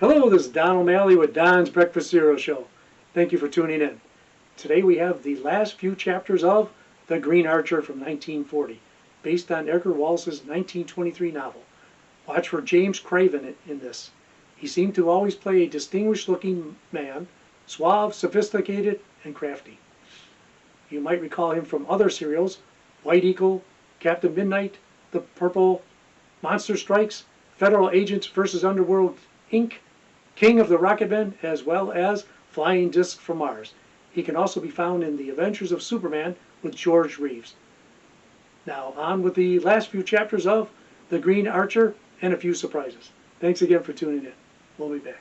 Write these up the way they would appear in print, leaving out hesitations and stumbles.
Hello, this is Don O'Malley with Don's Breakfast Cereal Show. Thank you for tuning in. Today we have the last few chapters of The Green Archer from 1940, based on Edgar Wallace's 1923 novel. Watch for James Craven in this. He seemed to always play a distinguished-looking man, suave, sophisticated, and crafty. You might recall him from other serials, White Eagle, Captain Midnight, The Purple, Monster Strikes, Federal Agents vs. Underworld Inc., King of the Rocketmen, as well as Flying Discs from Mars. He can also be found in The Adventures of Superman with George Reeves. Now on with the last few chapters of The Green Archer and a few surprises. Thanks again for tuning in. We'll be back.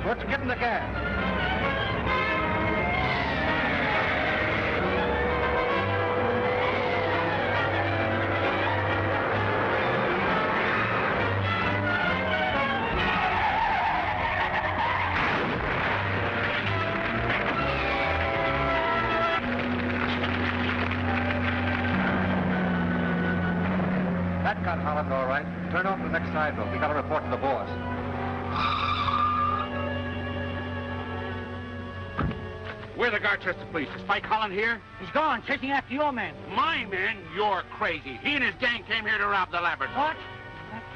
Let's get in the gas. That got Holland all right. Turn off the next side road. We got to report to the boss. Where the Garr Castle police? Is Spike Holland here? He's gone, chasing after your men. My men? You're crazy. He and his gang came here to rob the laboratory. What?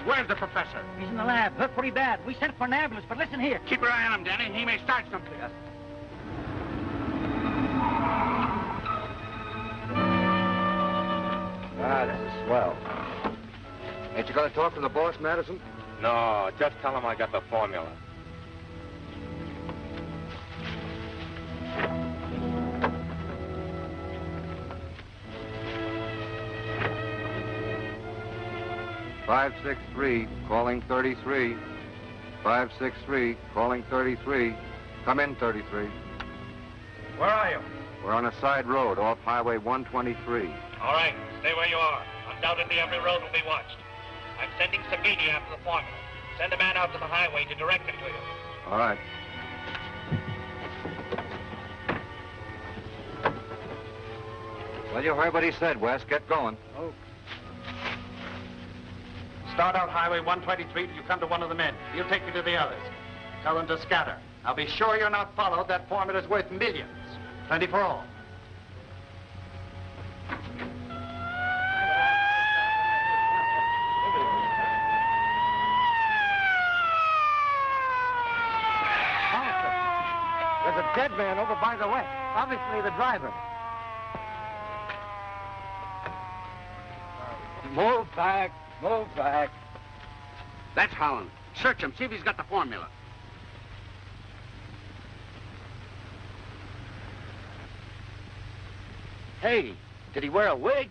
Where's the professor? He's in the lab. Hurt pretty bad. We sent for an ambulance, but listen here. Keep your eye on him, Danny. He may start something. Yes. Ah, this is swell. Ain't you going to talk to the boss, Madison? No, just tell him I got the formula. Five 563, calling 33. 563, calling 33. Come in, 33. Where are you? We're on a side road off Highway 123. All right, stay where you are. Undoubtedly, every road will be watched. I'm sending Savini after the formula. Send a man out to the highway to direct him to you. All right. Well, you heard what he said, Wes. Get going. Oh. Start out Highway 123 till you come to one of the men. He'll take you to the others. Tell them to scatter. I'll be sure you're not followed. That formula's worth millions. Plenty for all. There's a dead man over by the way. Obviously the driver. Move back. Move back. That's Holland. Search him. See if he's got the formula. Hey, did he wear a wig?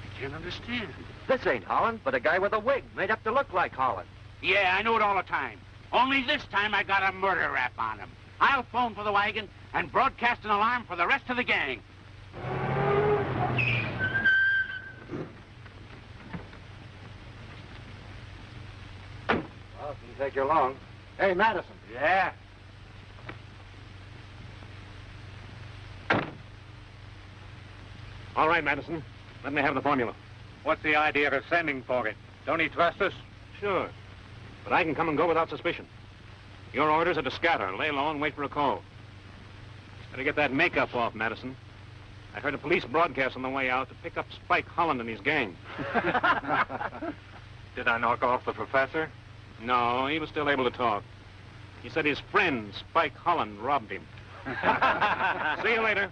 I can't understand. This ain't Holland, but a guy with a wig made up to look like Holland. Yeah, I know it all the time. Only this time I got a murder rap on him. I'll phone for the wagon and broadcast an alarm for the rest of the gang. Well, it didn't take you long. Hey, Madison. Yeah. All right, Madison. Let me have the formula. What's the idea of sending for it? Don't he trust us? Sure. But I can come and go without suspicion. Your orders are to scatter, lay low, and wait for a call. Better get that makeup off, Madison. I heard a police broadcast on the way out to pick up Spike Holland and his gang. Did I knock off the professor? No, he was still able to talk. He said his friend, Spike Holland, robbed him. See you later.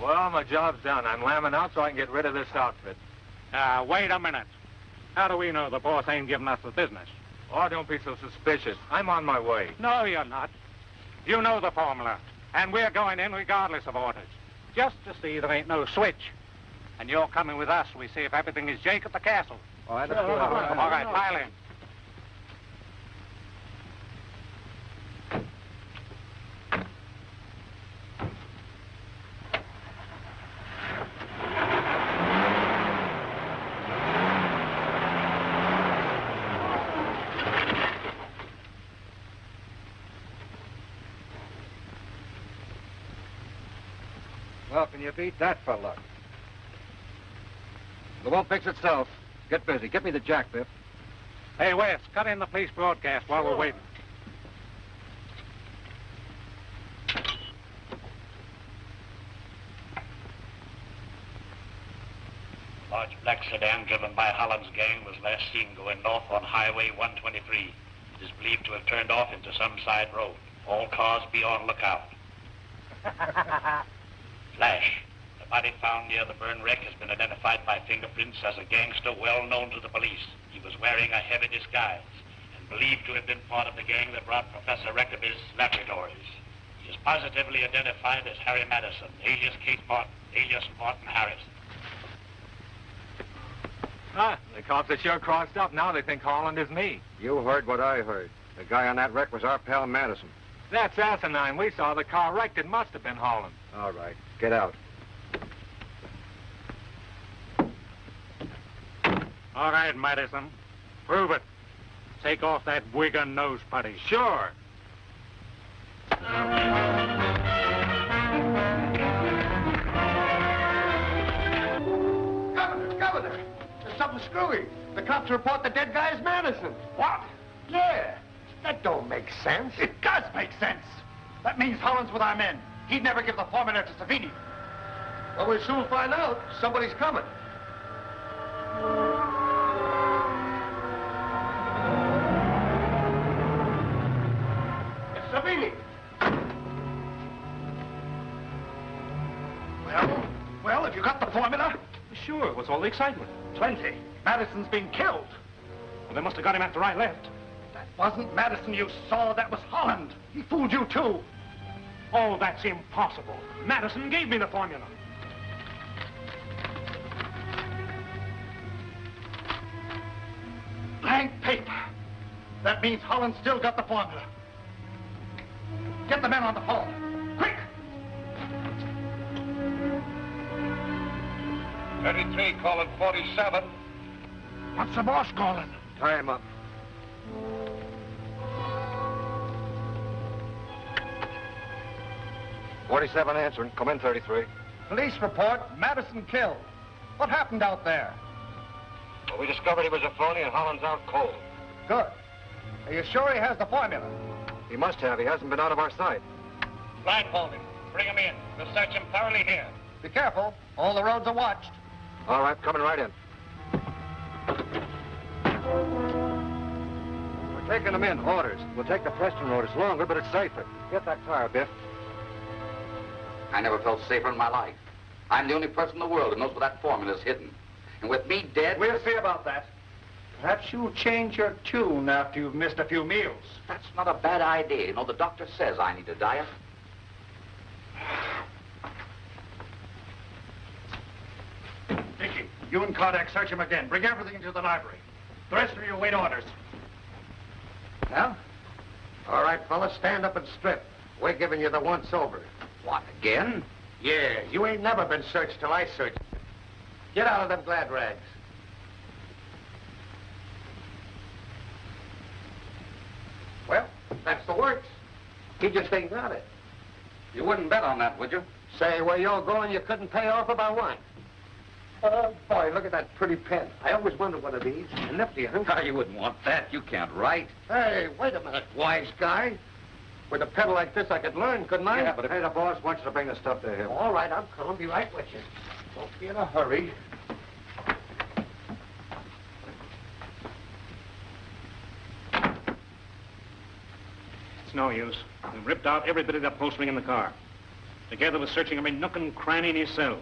Well, my job's done. I'm lambing out so I can get rid of this outfit. Wait a minute. How do we know the boss ain't giving us the business? Oh, don't be so suspicious. I'm on my way. No, you're not. You know the formula. And we're going in regardless of orders. Just to see there ain't no switch. And you're coming with us. We see if everything is jake at the castle. All right, All right, pile in. Well, can you beat that for luck? It won't fix itself. Get busy. Get me the jack, Biff. Hey, Wes, cut in the police broadcast while we're waiting. Large black sedan driven by Holland's gang was last seen going north on Highway 123. It is believed to have turned off into some side road. All cars be on lookout. Flash. The body found near the burn wreck has been identified by fingerprints as a gangster well known to the police. He was wearing a heavy disguise and believed to have been part of the gang that robbed Professor Reckerby's laboratories. He is positively identified as Harry Madison, alias Kate Martin, alias Martin Harris. Ah, the cops are sure crossed up. Now they think Holland is me. You heard what I heard. The guy on that wreck was our pal Madison. That's asinine. We saw the car wrecked. It must have been Holland. All right, get out. All right, Madison. Prove it. Take off that wig and nose putty. Sure. Governor, there's something screwy. The cops report the dead guy is Madison. What? Yeah, that don't make sense. It does make sense. That means Holland's with our men. He'd never give the formula to Savini. Well, we'll soon find out. Somebody's coming. It's Savini. Well, have you got the formula? Sure, what's all the excitement? Plenty. Madison's been killed. Well, they must have got him after I left. That wasn't Madison you saw. That was Holland. He fooled you, too. Oh, that's impossible. Madison gave me the formula. Blank paper. That means Holland still got the formula. Get the men on the phone. Quick! 33 calling 47. What's the boss calling? Tie him up. "47 answering. Come in, 33. Police report Madison killed. What happened out there? Well, we discovered he was a phony and Holland's out cold. Good. Are you sure he has the formula? He must have. He hasn't been out of our sight. Blindfold him. Bring him in. We'll search him thoroughly here. Be careful. All the roads are watched. All right, coming right in. We're taking them in, orders. We'll take the Preston road. It's longer, but it's safer. Get that car, Biff. I never felt safer in my life. I'm the only person in the world who knows where that formula's hidden. And with me dead... We'll see about that. Perhaps you'll change your tune after you've missed a few meals. That's not a bad idea. You know, the doctor says I need a diet. Dickie, you and Kodak search him again. Bring everything to the library. The rest of you wait orders. Well? All right, fellas, stand up and strip. We're giving you the once-over. What, again? Yeah, you ain't never been searched till I searched you. Get out of them glad rags. Well, that's the works. He just ain't got it. You wouldn't bet on that, would you? Say, where you're going, you couldn't pay off about one. Oh, boy, look at that pretty pen. I always wanted one of these. A nifty, huh? Oh, you wouldn't want that. You can't write. Hey, wait a minute, wise guy. With a pen like this, I could learn, couldn't I? Yeah, but hey, the boss wants you to bring the stuff to him. All right, I'm coming. Be right with you. Don't be in a hurry. It's no use. We've ripped out every bit of the upholstering in the car. Together with searching every nook and cranny in his cell.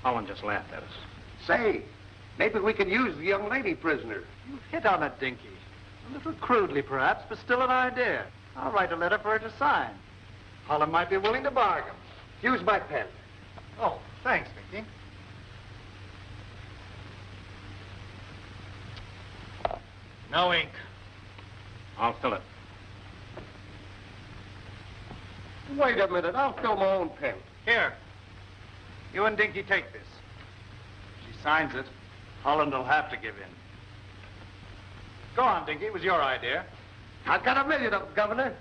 Holland just laughed at us. Say, maybe we can use the young lady prisoner. You hit on it, Dinky. A little crudely, perhaps, but still an idea. I'll write a letter for her to sign. Holland might be willing to bargain. Use my pen. Oh, thanks, Dinky. No ink. I'll fill it. Wait a minute, I'll fill my own pen. Here. You and Dinky take this. If she signs it, Holland will have to give in. Go on, Dinky. It was your idea. I've got a million of them, Governor.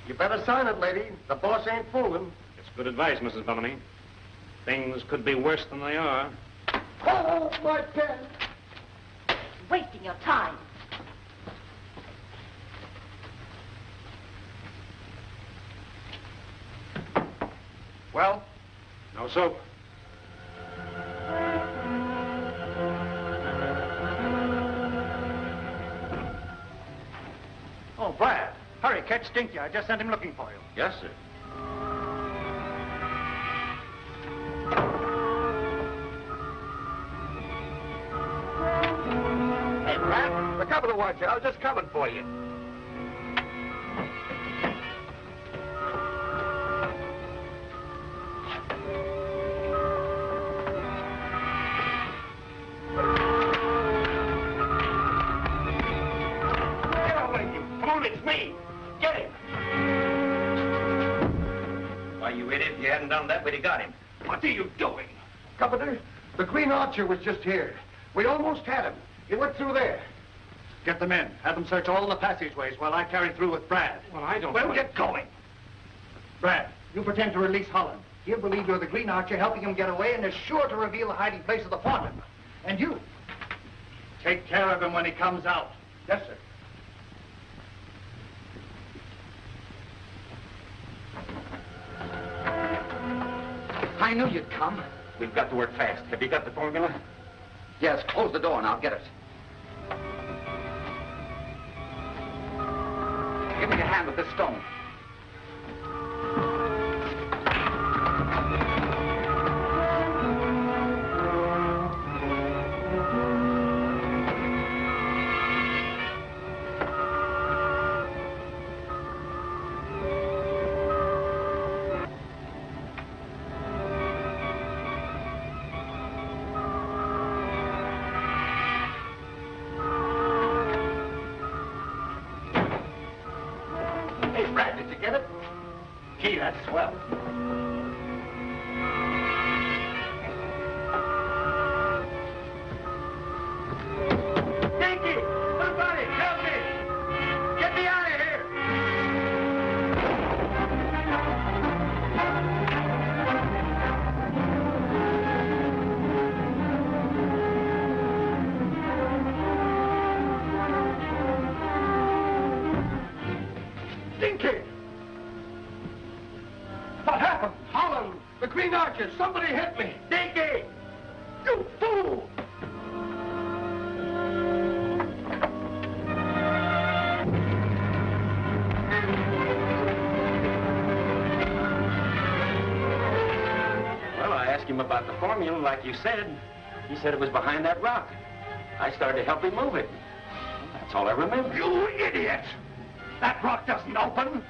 You better sign it, lady. The boss ain't fooling. It's good advice, Mrs. Bellamy. Things could be worse than they are. Oh, my pen. Wasting your time. Well? No soap. Oh, Brad. Hurry, catch Dinky. I just sent him looking for you. Yes, sir. Hey, Brad, the governor wants you. I was just coming for you. It's me. Get him. Why, you idiot, if you hadn't done that, we'd have got him. What are you doing? Governor, the Green Archer was just here. We almost had him. He went through there. Get them in. Have them search all the passageways while I carry through with Brad. Well, I don't... Well, get going. Brad, you pretend to release Holland. He'll believe you're the Green Archer helping him get away and is sure to reveal the hiding place of the formula. And you, take care of him when he comes out. Yes, sir. I knew you'd come. We've got to work fast. Have you got the formula? Yes, close the door and I'll get it. Give me a hand with this stone. Somebody hit me! Dinky! You fool! him about the formula, like you said. He said it was behind that rock. I started to help him move it. That's all I remember. You idiot! That rock doesn't open.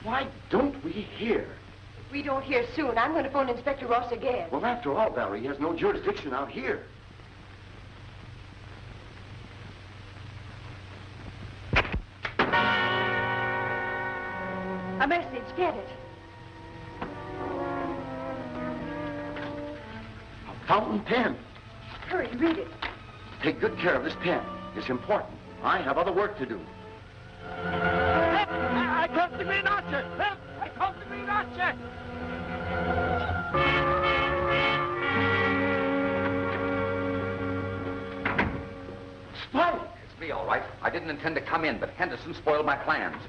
Why don't we hear? If we don't hear soon, I'm going to phone Inspector Ross again. Well, after all, Valerie, he has no jurisdiction out here. A message, get it. A fountain pen. Hurry, read it. Take good care of this pen. It's important. I have other work to do. I caught the green archer! I caught the green archer! Spike! It's me, all right. I didn't intend to come in, but Henderson spoiled my plans.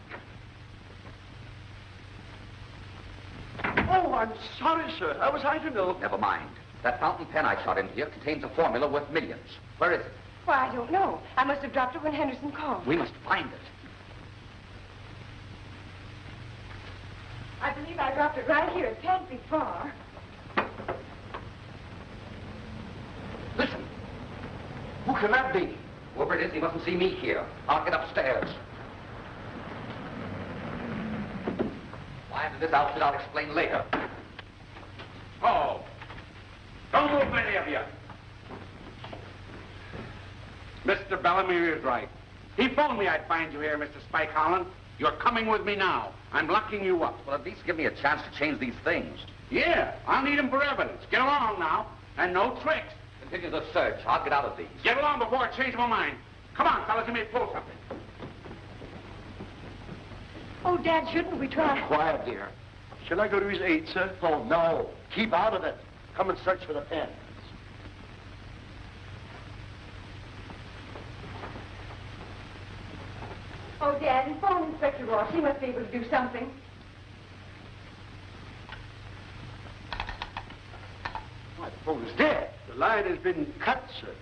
Oh, I'm sorry, sir. How was I to know? Never mind. That fountain pen I shot into here contains a formula worth millions. Where is it? Why, I don't know. I must have dropped it when Henderson called. We must find it. I believe I dropped it right here. It can't be far. Listen. Who can that be? Whoever it is, he mustn't see me here. I'll get upstairs. Why into this outfit, I'll explain later. Oh, don't move, any of you. Mr. Bellamy is right. He phoned me I'd find you here, Mr. Spike Holland. You're coming with me now. I'm locking you up. Well, at least give me a chance to change these things. Yeah, I'll need them for evidence. Get along now, and no tricks. Continue the search. I'll get out of these. Get along before I change my mind. Come on, fellas, you may pull something. Oh, Dad, shouldn't we try? Quiet, dear. Shall I go to his aid, sir? Oh, no. Keep out of it. Come and search for the pen. Oh, Dad, and phone Inspector Ross. He must be able to do something. Why, the phone is dead. The line has been cut, sir.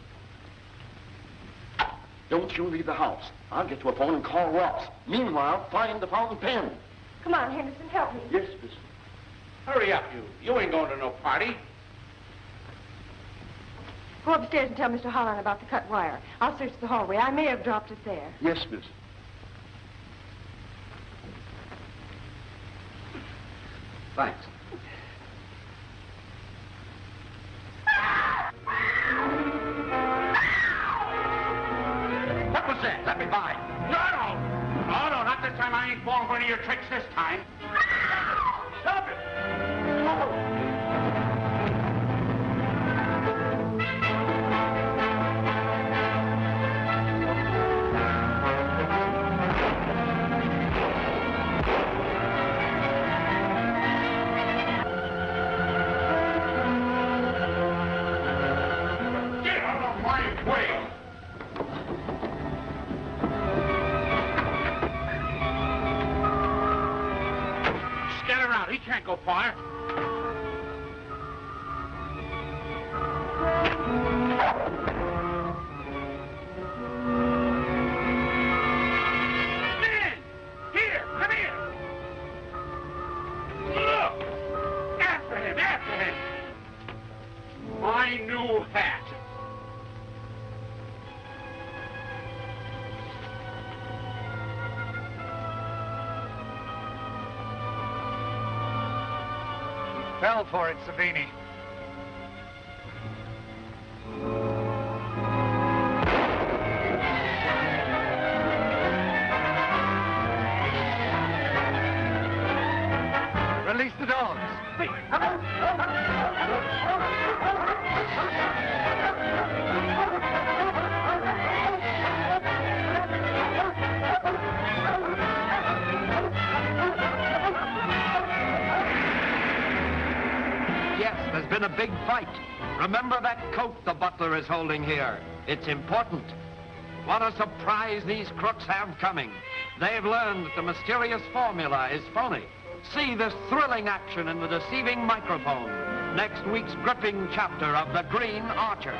Don't you leave the house. I'll get to a phone and call Ross. Meanwhile, find the fountain pen. Come on, Henderson, help me. Yes, miss. Hurry up, you. You ain't going to no party. Go upstairs and tell Mr. Holland about the cut wire. I'll search the hallway. I may have dropped it there. Yes, miss. Thanks. What was that? Let me by. No, no, not this time. I ain't falling for any of your tricks this time. Stop it! Get out of my way! Scatter out. He can't go far. Men! Here! Come here! Look! After him! After him! My new hat! Fell for it, Savini. Release the dogs. been a big fight. Remember that coat the butler is holding here. It's important. What a surprise these crooks have coming. They've learned that the mysterious formula is phony. See this thrilling action in the deceiving microphone. Next week's gripping chapter of The Green Archer.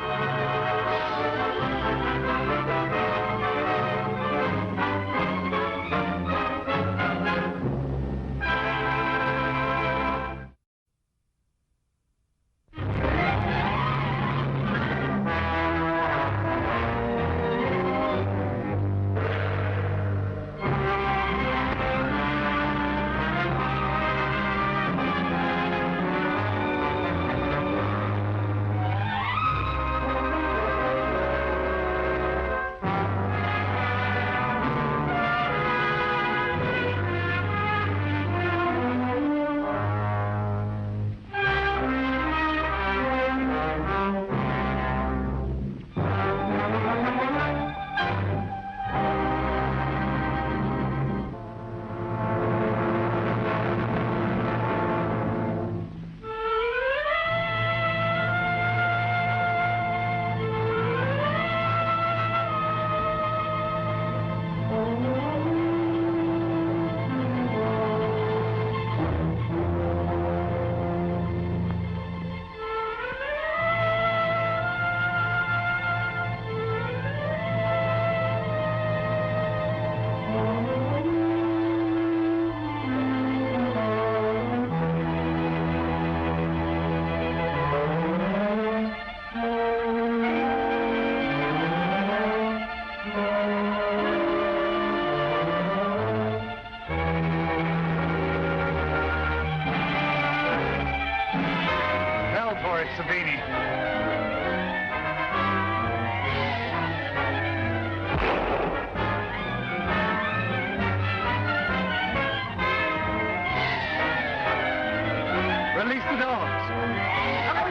Release the dogs.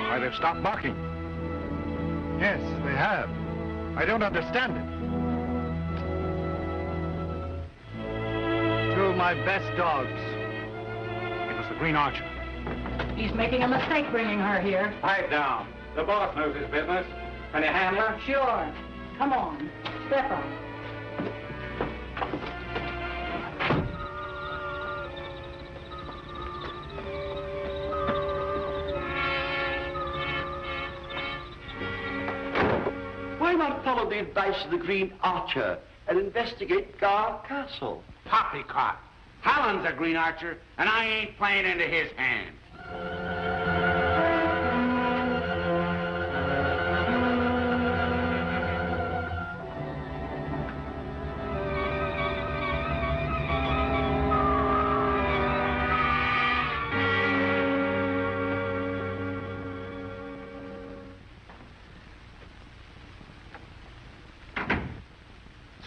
Why, they've stopped barking. Yes, they have. I don't understand it. Two of my best dogs. It was the Green Archer. He's making a mistake bringing her here. Pipe down. The boss knows his business. Can you handle her? Sure. Come on. Step up. Why not follow the advice of the Green Archer and investigate Garr Castle? Poppycock. Holland's a Green Archer, and I ain't playing into his hand.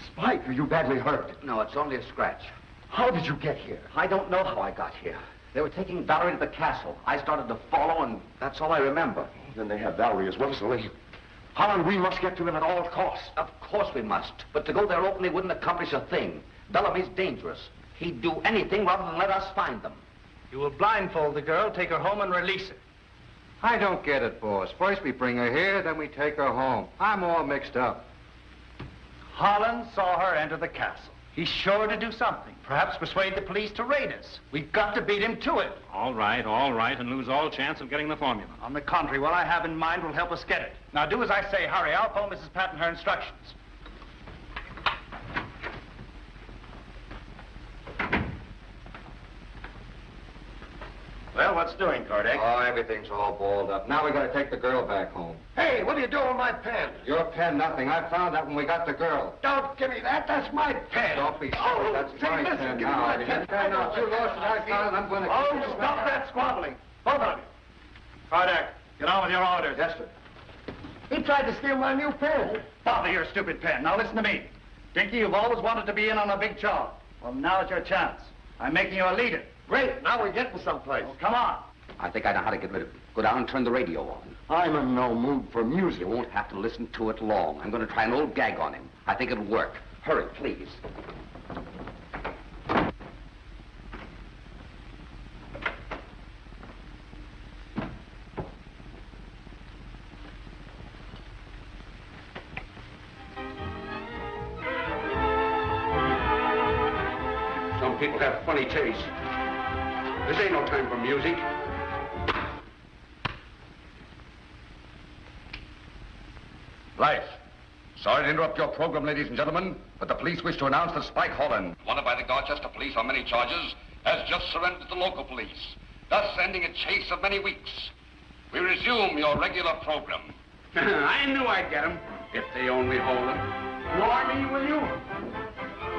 Spike, are you badly hurt? No, it's only a scratch. How did you get here? I don't know how I got here. They were taking Valerie to the castle. I started to follow, and that's all I remember. Then they have Valerie as well as the lady. Holland, we must get to him at all costs. Of course we must. But to go there openly wouldn't accomplish a thing. Bellamy's dangerous. He'd do anything rather than let us find them. You will blindfold the girl, take her home, and release her. I don't get it, boss. First we bring her here, then we take her home. I'm all mixed up. Holland saw her enter the castle. He's sure to do something. Perhaps persuade the police to raid us. We've got to beat him to it. All right, and lose all chance of getting the formula. On the contrary, what I have in mind will help us get it. Now do as I say. Hurry. I'll phone Mrs. Patton her instructions. Well, what's doing, Kardec? Oh, everything's all balled up. Now we gotta take the girl back home. Hey, what are you doing with my pen? Your pen, nothing. I found that when we got the girl. Don't give me that. That's my pen. Don't be silly. Oh, That's say, my listen, pen give me now. my You pen. pen now. You lost it. I found it. I'm gonna... Oh, stop that squabbling. Both of you. Kardec, get on with your orders. Yes, sir. He tried to steal my new pen. Bother your stupid pen. Now listen to me. Dinky, you've always wanted to be in on a big job. Well, now's your chance. I'm making you a leader. Great, now we're getting someplace. Well, come on. I think I know how to get rid of him. Go down and turn the radio on. I'm in no mood for music. You won't have to listen to it long. I'm going to try an old gag on him. I think it'll work. Hurry, please. Some people have funny taste. This ain't no time for music. Life. Sorry to interrupt your program, ladies and gentlemen, but the police wish to announce that Spike Holland, wanted by the Dorchester police on many charges, has just surrendered to the local police, thus ending a chase of many weeks. We resume your regular program. I knew I'd get him, if they only hold him. Ignore me, will you?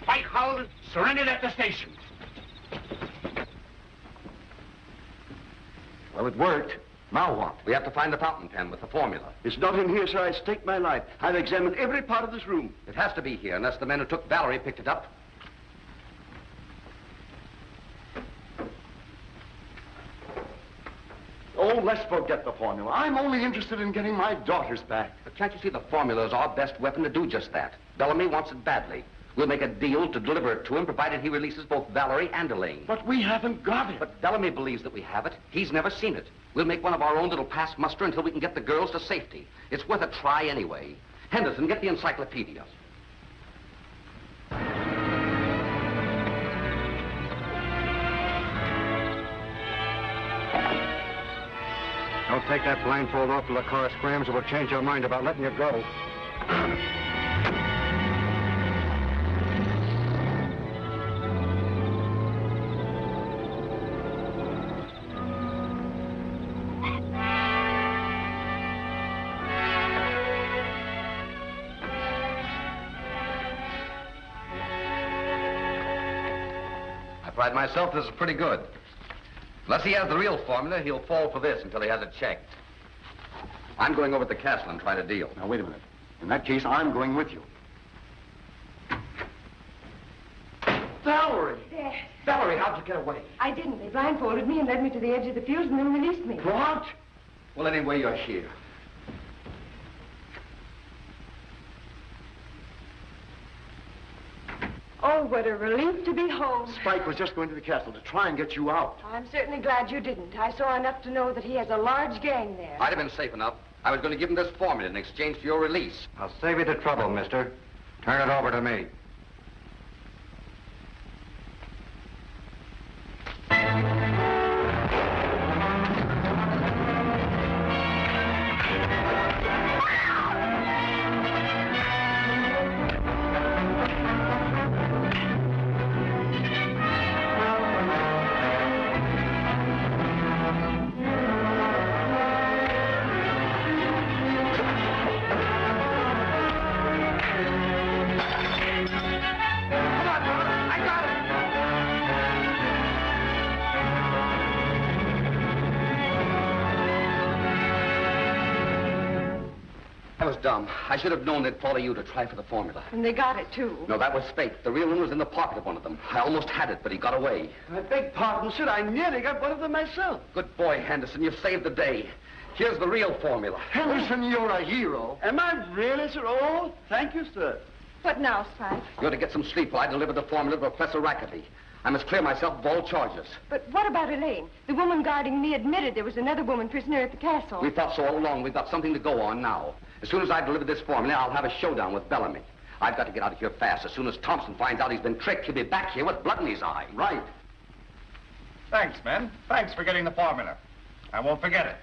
Spike Holland surrendered at the station. Well, it worked. Now what? We have to find the fountain pen with the formula. It's not in here, sir. I stake my life. I've examined every part of this room. It has to be here, unless the men who took Valerie picked it up. Oh, let's forget the formula. I'm only interested in getting my daughters back. But can't you see the formula is our best weapon to do just that? Bellamy wants it badly. We'll make a deal to deliver it to him, provided he releases both Valerie and Elaine. But we haven't got it. But Bellamy believes that we have it. He's never seen it. We'll make one of our own that'll pass muster until we can get the girls to safety. It's worth a try anyway. Henderson, get the encyclopedia. Don't take that blindfold off till the car scrams or we'll change our mind about letting you go. I pride myself this is pretty good. Unless he has the real formula, he'll fall for this until he has it checked. I'm going over to the castle and try to deal. Now, wait a minute. In that case, I'm going with you. Valerie! Dad. Valerie, how'd you get away? I didn't. They blindfolded me and led me to the edge of the fuse and then released me. What? Well, anyway, you're here. Oh, what a relief to be home. Spike was just going to the castle to try and get you out. I'm certainly glad you didn't. I saw enough to know that he has a large gang there. I'd have been safe enough. I was going to give him this formula in exchange for your release. I'll save you the trouble, mister. Turn it over to me. That was dumb. I should have known they'd follow you to try for the formula. And they got it, too. No, that was fake. The real one was in the pocket of one of them. I almost had it, but he got away. I beg pardon, sir. I nearly got one of them myself. Good boy, Henderson. You've saved the day. Here's the real formula. Henderson, you're a hero. Am I really, sir? Oh, thank you, sir. What now, Spike? You're to get some sleep while I deliver the formula to Professor Rackerty. I must clear myself of all charges. But what about Elaine? The woman guarding me admitted there was another woman prisoner at the castle. We thought so all along. We've got something to go on now. As soon as I deliver this formula, I'll have a showdown with Bellamy. I've got to get out of here fast. As soon as Thompson finds out he's been tricked, he'll be back here with blood in his eye. Right. Thanks, men. Thanks for getting the formula. I won't forget it.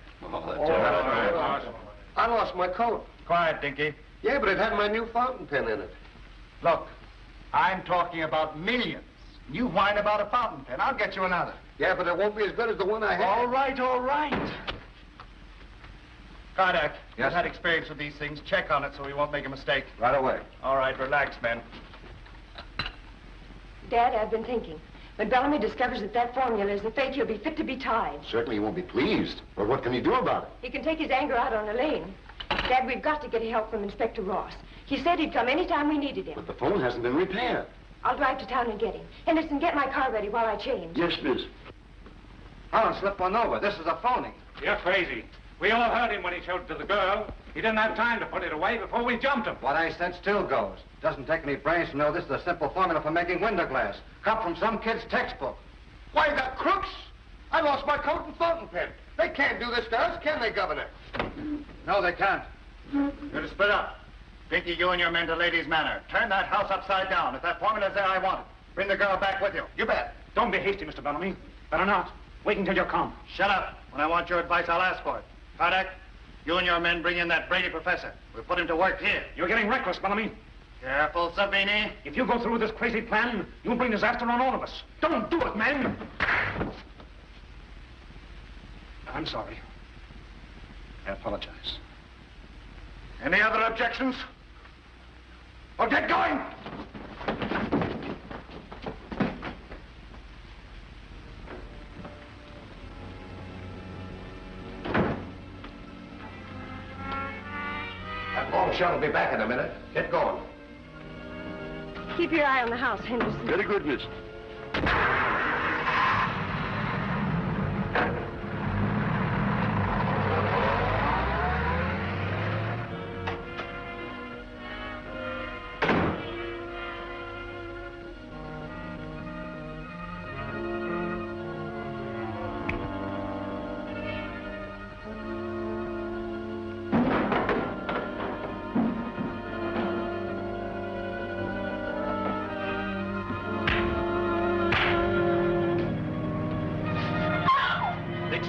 I lost my coat. Quiet, Dinky. Yeah, but it had my new fountain pen in it. Look, I'm talking about millions. You whine about a fountain pen. I'll get you another. Yeah, but it won't be as good as the one I had. All right, all right. Kardak, Yes, you've had sir. experience with these things. Check on it so we won't make a mistake. Right away. All right, relax, men. Dad, I've been thinking. When Bellamy discovers that that formula is a fake, he'll be fit to be tied. Certainly he won't be pleased. But what can he do about it? He can take his anger out on Elaine. Dad, we've got to get help from Inspector Ross. He said he'd come any time we needed him. But the phone hasn't been repaired. I'll drive to town and get him. Henderson, get my car ready while I change. Yes, miss. Holland, slip one over. This is a phony. You're crazy. We all heard him when he showed it to the girl. He didn't have time to put it away before we jumped him. What I said still goes. Doesn't take any brains to know this is a simple formula for making window glass. Cut from some kid's textbook. Why, the crooks! I lost my coat and fountain pen. They can't do this to us, can they, Governor? No, they can't. You're to split up. Pinky, you and your men to Lady's Manor. Turn that house upside down. If that formula's there, I want it. Bring the girl back with you. You bet. Don't be hasty, Mr. Bellamy. Better not. Wait until you come. Shut up. When I want your advice, I'll ask for it. Kodak, you and your men bring in that Brady professor. We'll put him to work here. You're getting reckless, Bellamy. Careful, Savini. If you go through with this crazy plan, you'll bring disaster on all of us. Don't do it, man. I'm sorry. I apologize. Any other objections? Well, get going! That long shot will be back in a minute. Get going. Keep your eye on the house, Henderson. Very good, miss.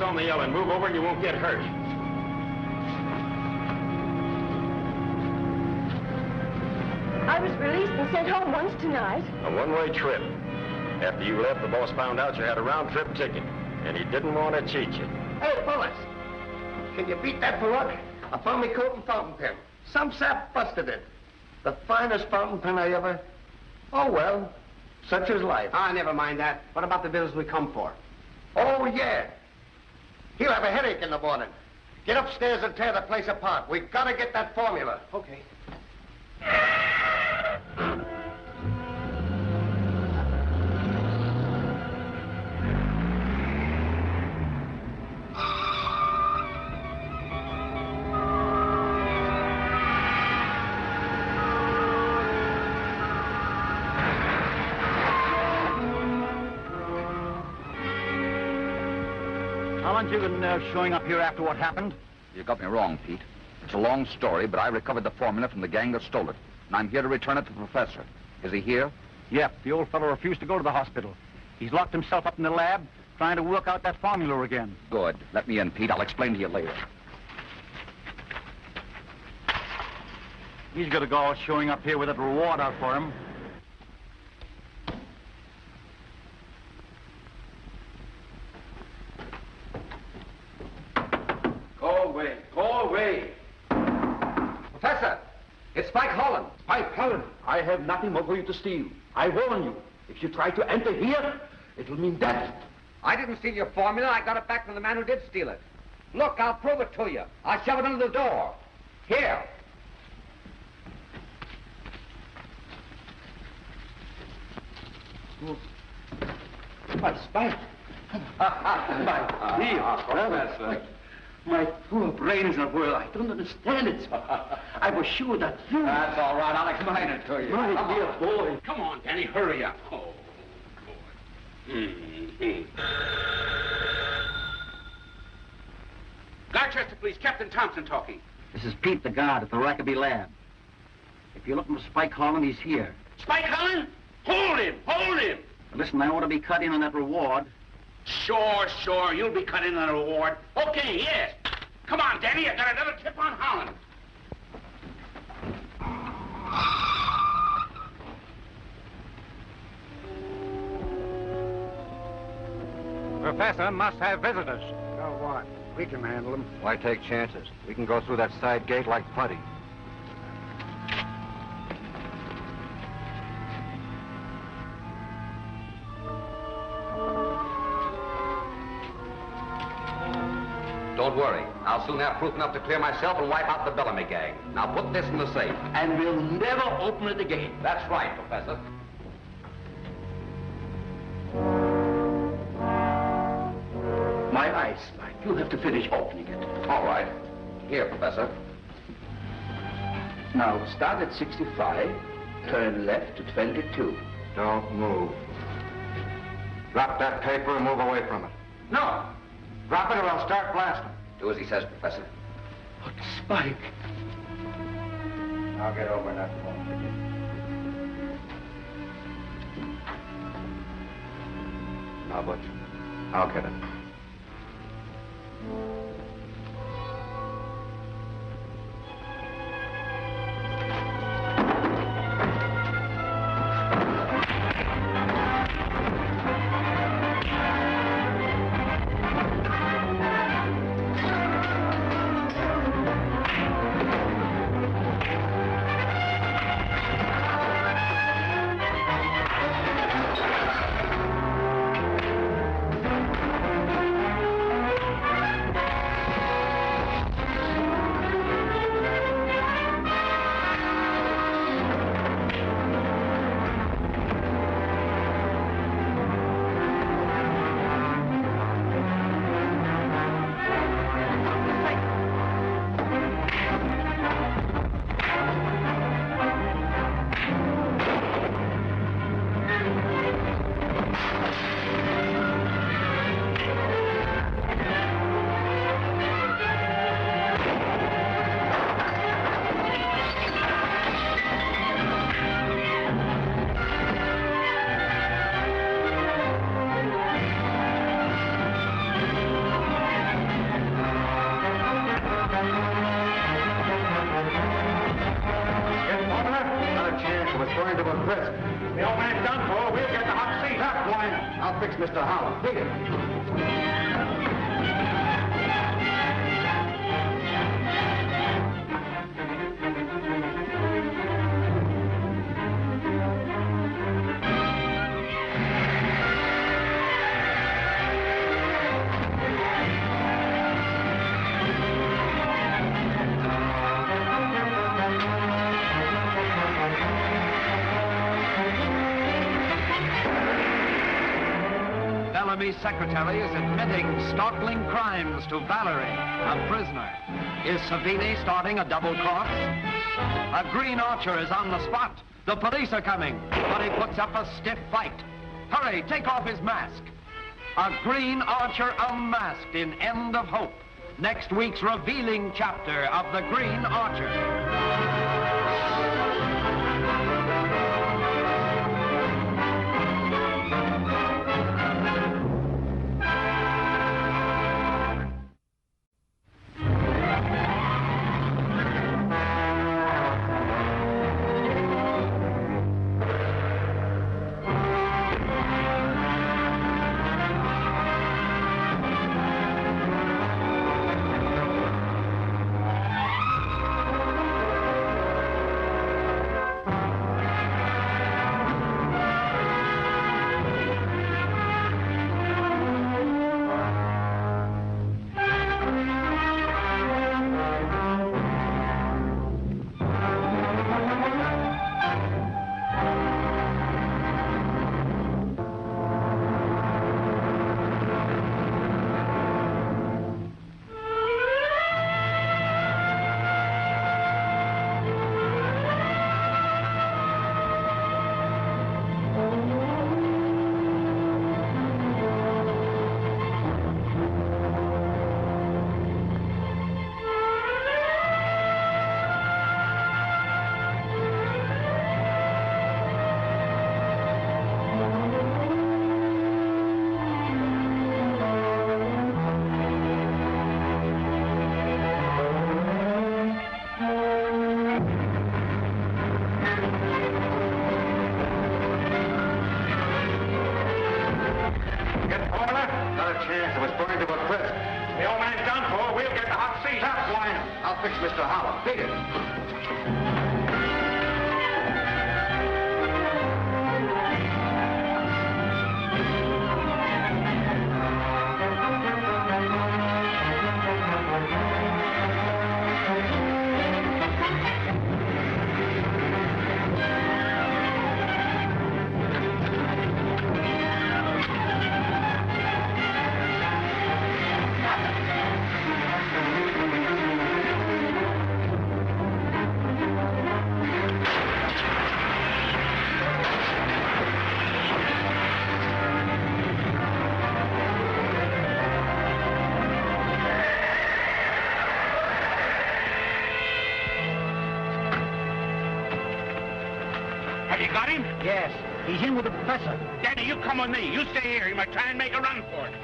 On the yelling. Move over and you won't get hurt. I was released and sent home once tonight. A one-way trip. After you left, the boss found out you had a round-trip ticket, and he didn't want to cheat you. Hey, fellas, can you beat that for luck? I found me coat and fountain pen. Some sap busted it. The finest fountain pen I ever... Oh, well, such is life. Ah, never mind that. What about the business we come for? Oh, yeah. He'll have a headache in the morning. Get upstairs and tear the place apart. We've got to get that formula. Okay. Aren't you showing up here after what happened? You got me wrong, Pete. It's a long story, but I recovered the formula from the gang that stole it. And I'm here to return it to the professor. Is he here? Yep, the old fellow refused to go to the hospital. He's locked himself up in the lab, trying to work out that formula again. Good. Let me in, Pete. I'll explain to you later. He's got a guy showing up here with that reward out for him. Go away. Professor, it's Spike Holland. Spike Holland, I have nothing more for you to steal. I warn you, if you try to enter here, it'll mean death. I didn't steal your formula. I got it back from the man who did steal it. Look, I'll prove it to you. I'll shove it under the door. Here. Why, Spike. My dear Professor. My poor brain is not well. I don't understand it. I was sure that you... That's all right. I'll explain it to you. My dear boy. Come on, Danny, hurry up. Oh, boy. Garr Castle, please. Captain Thompson talking. This is Pete, the guard at the Rackaby lab. If you're looking for Spike Holland, he's here. Spike Holland? Hold him! Hold him! Listen, I want to be cut in on that reward. Sure. You'll be cut in on a reward. Okay, yes. Come on, Danny. I got another tip on Holland. Professor must have visitors. So what? We can handle them. Why take chances? We can go through that side gate like putty. Don't worry. I'll soon have proof enough to clear myself and wipe out the Bellamy gang. Now put this in the safe. And we'll never open it again. That's right, Professor. My eyes, Spike. You'll have to finish opening it. All right. Here, Professor. Now, start at 65, turn left to 22. Don't move. Drop that paper and move away from it. No! Drop it or I'll start blasting. Do as he says, Professor. But, Spike... I'll get over that phone. Now, Butch, I'll get it. Mr. Holland, dig it. Bellamy's secretary is admitting startling crimes to Valerie, a prisoner. Is Savini starting a double cross? A green archer is on the spot. The police are coming, but he puts up a stiff fight. Hurry, take off his mask. A green archer unmasked in End of Hope. Next week's revealing chapter of The Green Archer. Mr. Holland, dig it. Have you got him? Yes. He's in with the professor. Danny, you come with me. You stay here. He might try and make a run for it.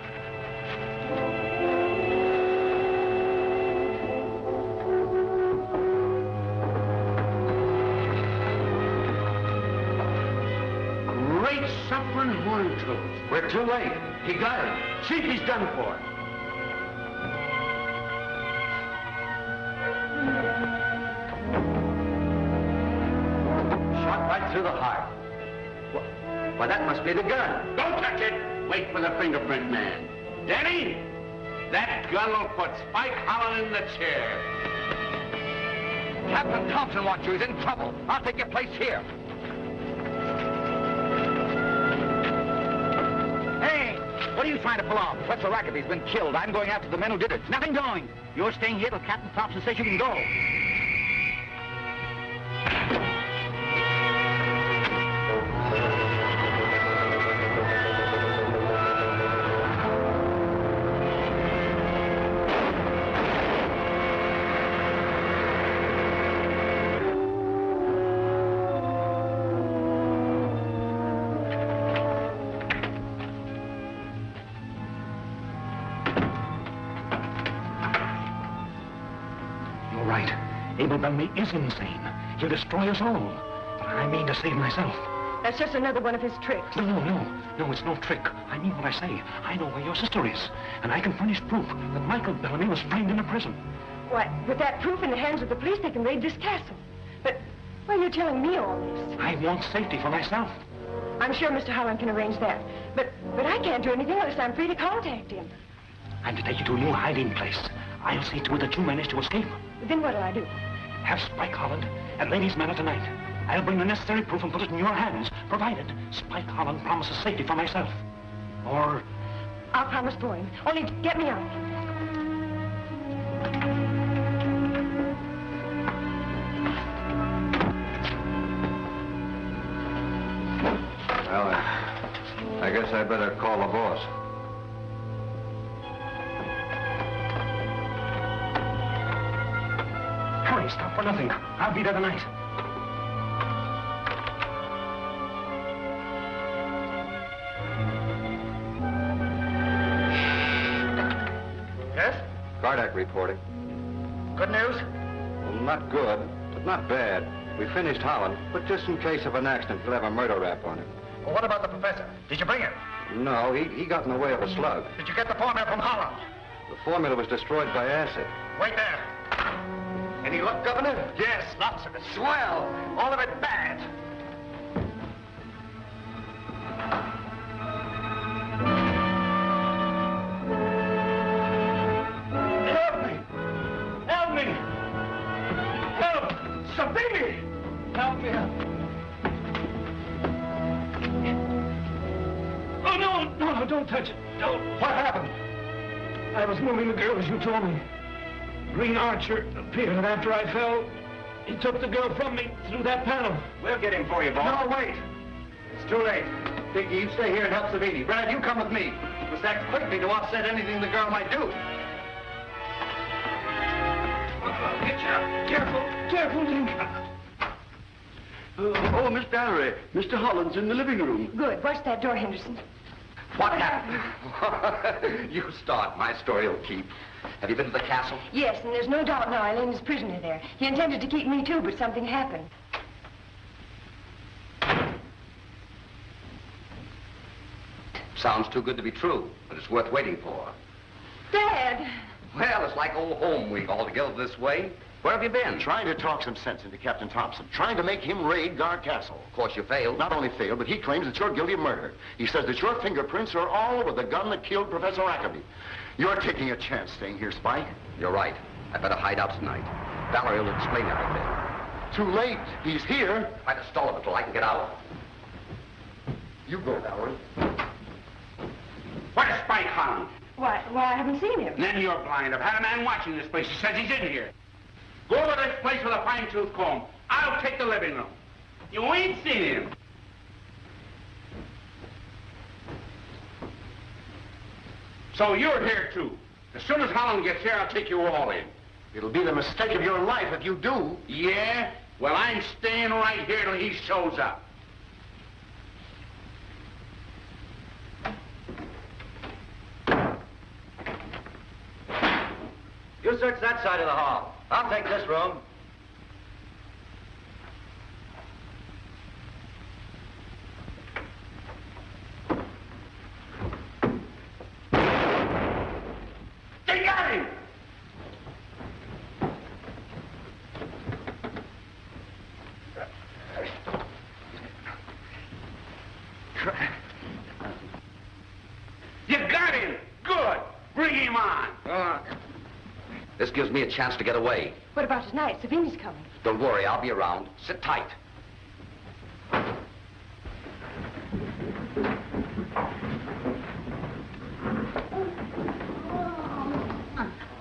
Great suffering horn tooth. We're too late. He got him. See if he's done for. Shot right through the heart. Why, that must be the gun. Don't touch it. Wait for the fingerprint man. Danny, that gun will put Spike Holland in the chair. Captain Thompson wants you. He's in trouble. I'll take your place here. Hey, what are you trying to pull off? Professor Rackaby's been killed. I'm going after the men who did it. Nothing doing. You're staying here till Captain Thompson says you can go. Abel Bellamy is insane. He'll destroy us all. But I mean to save myself. That's just another one of his tricks. No, it's no trick. I mean what I say. I know where your sister is. And I can furnish proof that Michael Bellamy was framed in a prison. Why, with that proof in the hands of the police, they can raid this castle. But why are you telling me all this? I want safety for myself. I'm sure Mr. Holland can arrange that. But I can't do anything unless I'm free to contact him. I'm to take you to a new hiding place. I'll see to it that you manage to escape. Then what'll I do? Have Spike Holland at Ladies' Manor tonight. I'll bring the necessary proof and put it in your hands, provided Spike Holland promises safety for myself. Or... I'll promise for him. Only get me out. Well, I guess I better call the boss. Hurry, stop for nothing. I'll be there tonight. Yes? Gardak reporting. Good news? Well, not good, but not bad. We finished Holland, but just in case of an accident, he'll have a murder rap on him. Well, what about the professor? Did you bring him? No, he got in the way of a slug. Did you get the formula from Holland? The formula was destroyed by acid. Wait there. Any luck, Governor? Yes, lots of it. Swell. All of it bad. Help me! Help me! Help! Sabini! Help me! Oh, no, don't touch it. Don't. What happened? I was moving the girl as you told me. Green Archer appeared, and after I fell, he took the girl from me through that panel. We'll get him for you, boss. No, wait. It's too late. Dickie, you stay here and help Savini. Brad, you come with me. We must act quickly to offset anything the girl might do. Get you. Careful, Link. Oh, Miss Barry, Mr. Holland's in the living room. Good. Watch that door, Henderson. What happened? You start. My story will keep. Have you been to the castle? Yes, and there's no doubt now Eileen is prisoner there. He intended to keep me, too, but something happened. Sounds too good to be true, but it's worth waiting for. Dad! Well, it's like old home week all together this way. Where have you been? Trying to talk some sense into Captain Thompson. Trying to make him raid Garr Castle. Of course, you failed. Not only failed, but he claims that you're guilty of murder. He says that your fingerprints are all over the gun that killed Professor Rackaby. You're taking a chance staying here, Spike. You're right. I better hide out tonight. Valerie will explain everything. Too late. He's here. Try to stall it until I can get out. You go, Valerie. Where's Spike Holland? Why, I haven't seen him. Then you're blind. I've had a man watching this place. He says he's in here. Go over this place with a fine-tooth comb. I'll take the living room. You ain't seen him. So you're here, too. As soon as Holland gets here, I'll take you all in. It'll be the mistake of your life if you do. Yeah? Well, I'm staying right here till he shows up. search that side of the hall. I'll take this room. They got him! You got him! Good! Bring him on! This gives me a chance to get away. What about tonight? Savini's coming. Don't worry, I'll be around. Sit tight.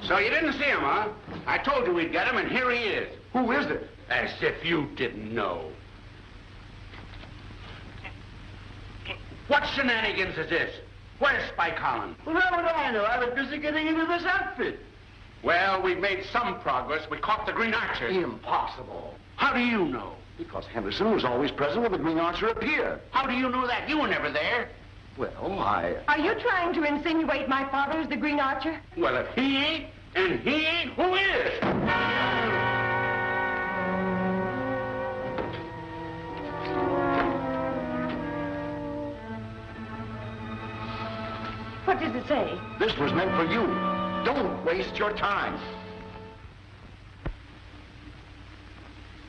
So you didn't see him, huh? I told you we'd get him, and here he is. Who is it? As if you didn't know. What shenanigans is this? Where's Spike Holland? Well, how would I know? I was busy getting into this outfit. Well, we've made some progress. We caught the Green Archer. Impossible. How do you know? Because Henderson was always present when the Green Archer appeared. How do you know that? You were never there. Well, Are you trying to insinuate my father is the Green Archer? Well, if he ain't, and he ain't, who is? What does it say? This was meant for you. Don't waste your time.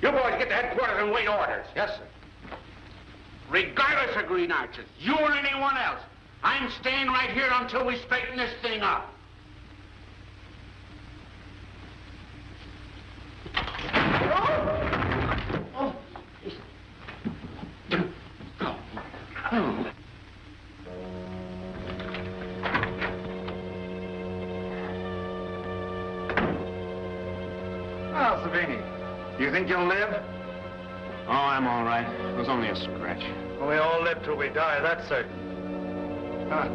You boys get to headquarters and wait orders. Yes, sir. Regardless of Green Archers, you or anyone else, I'm staying right here until we straighten this thing up. Well, Savini, do you think you'll live? Oh, I'm all right. It was only a scratch. Well, we all live till we die, that's certain. Huh.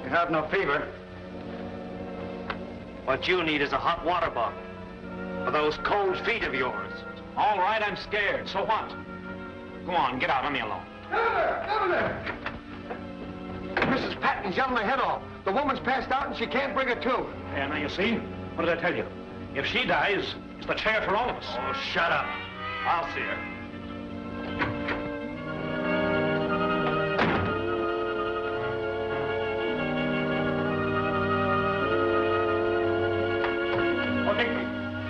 You have no fever. What you need is a hot water bottle. For those cold feet of yours. All right, I'm scared. So what? Go on, get out. Let me alone. Governor! Mrs. Patton's yelling her head off. The woman's passed out and she can't bring her to. Yeah, now you see? What did I tell you? If she dies, it's the chair for all of us. Oh, shut up. I'll see her.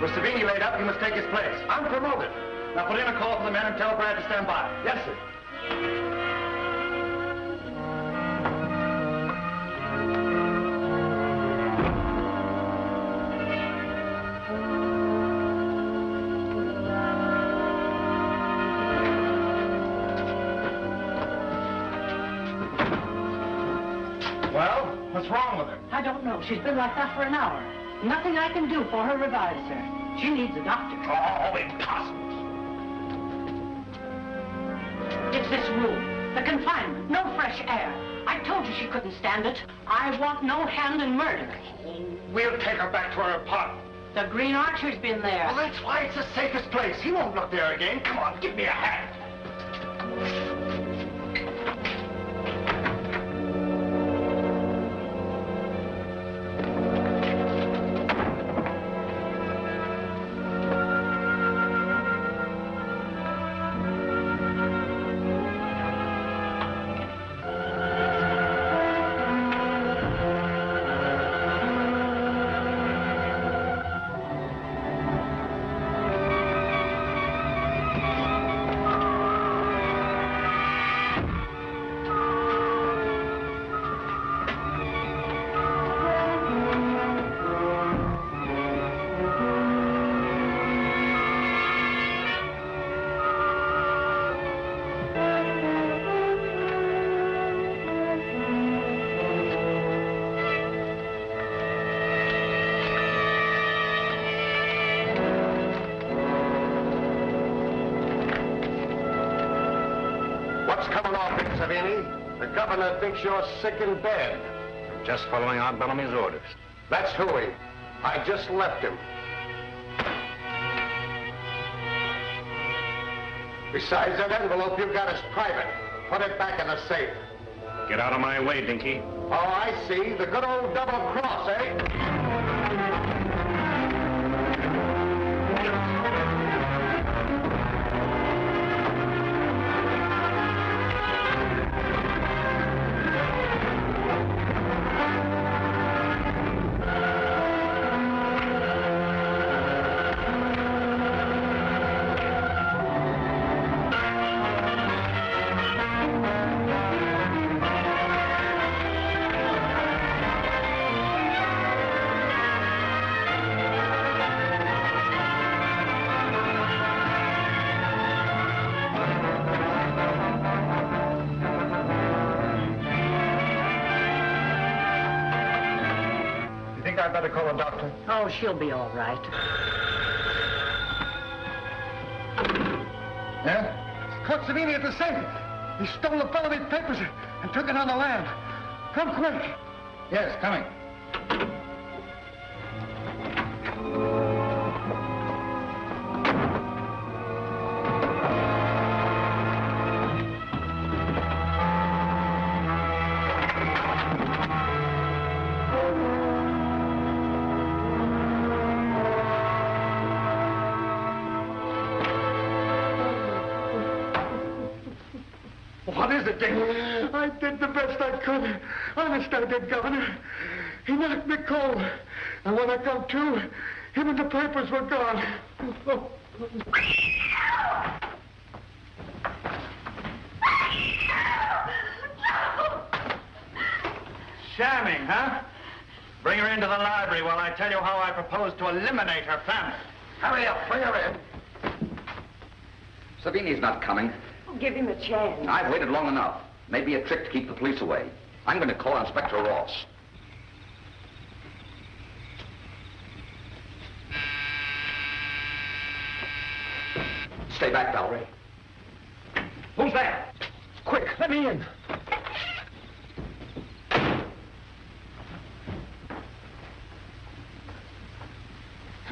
With Savini laid up, you must take his place. I'm promoted. Now put in a call for the men and tell Brad to stand by. Yes, sir. Well, what's wrong with her? I don't know. She's been like that for an hour. Nothing I can do for her revives her. She needs a doctor. Oh, impossible. It's this room. The confinement. No fresh air. I told you she couldn't stand it. I want no hand in murder. We'll take her back to her apartment. The Green Archer's been there. Well, that's why it's the safest place. He won't look there again. Come on, give me a hand. The governor thinks you're sick in bed. Just following Aunt Bellamy's orders. That's hooey. I just left him. Besides, that envelope you got is private. Put it back in the safe. Get out of my way, Dinky. Oh, I see. The good old double cross, eh? I better call a doctor? Oh, she'll be all right. Yeah? Caught Savini at the safe. He stole the Bellamy's papers and took it on the land. Come quick. Yes, coming. What is it, Dick? I did the best I could. Honest, I did, Governor. He knocked me cold. And when I come to, him and the papers were gone. Shamming, huh? Bring her into the library while I tell you how I propose to eliminate her family. Hurry up, bring her in. Savini's not coming. Give him a chance. I've waited long enough. Maybe a trick to keep the police away. I'm going to call Inspector Ross. Stay back, Valerie. Who's there? Quick, let me in.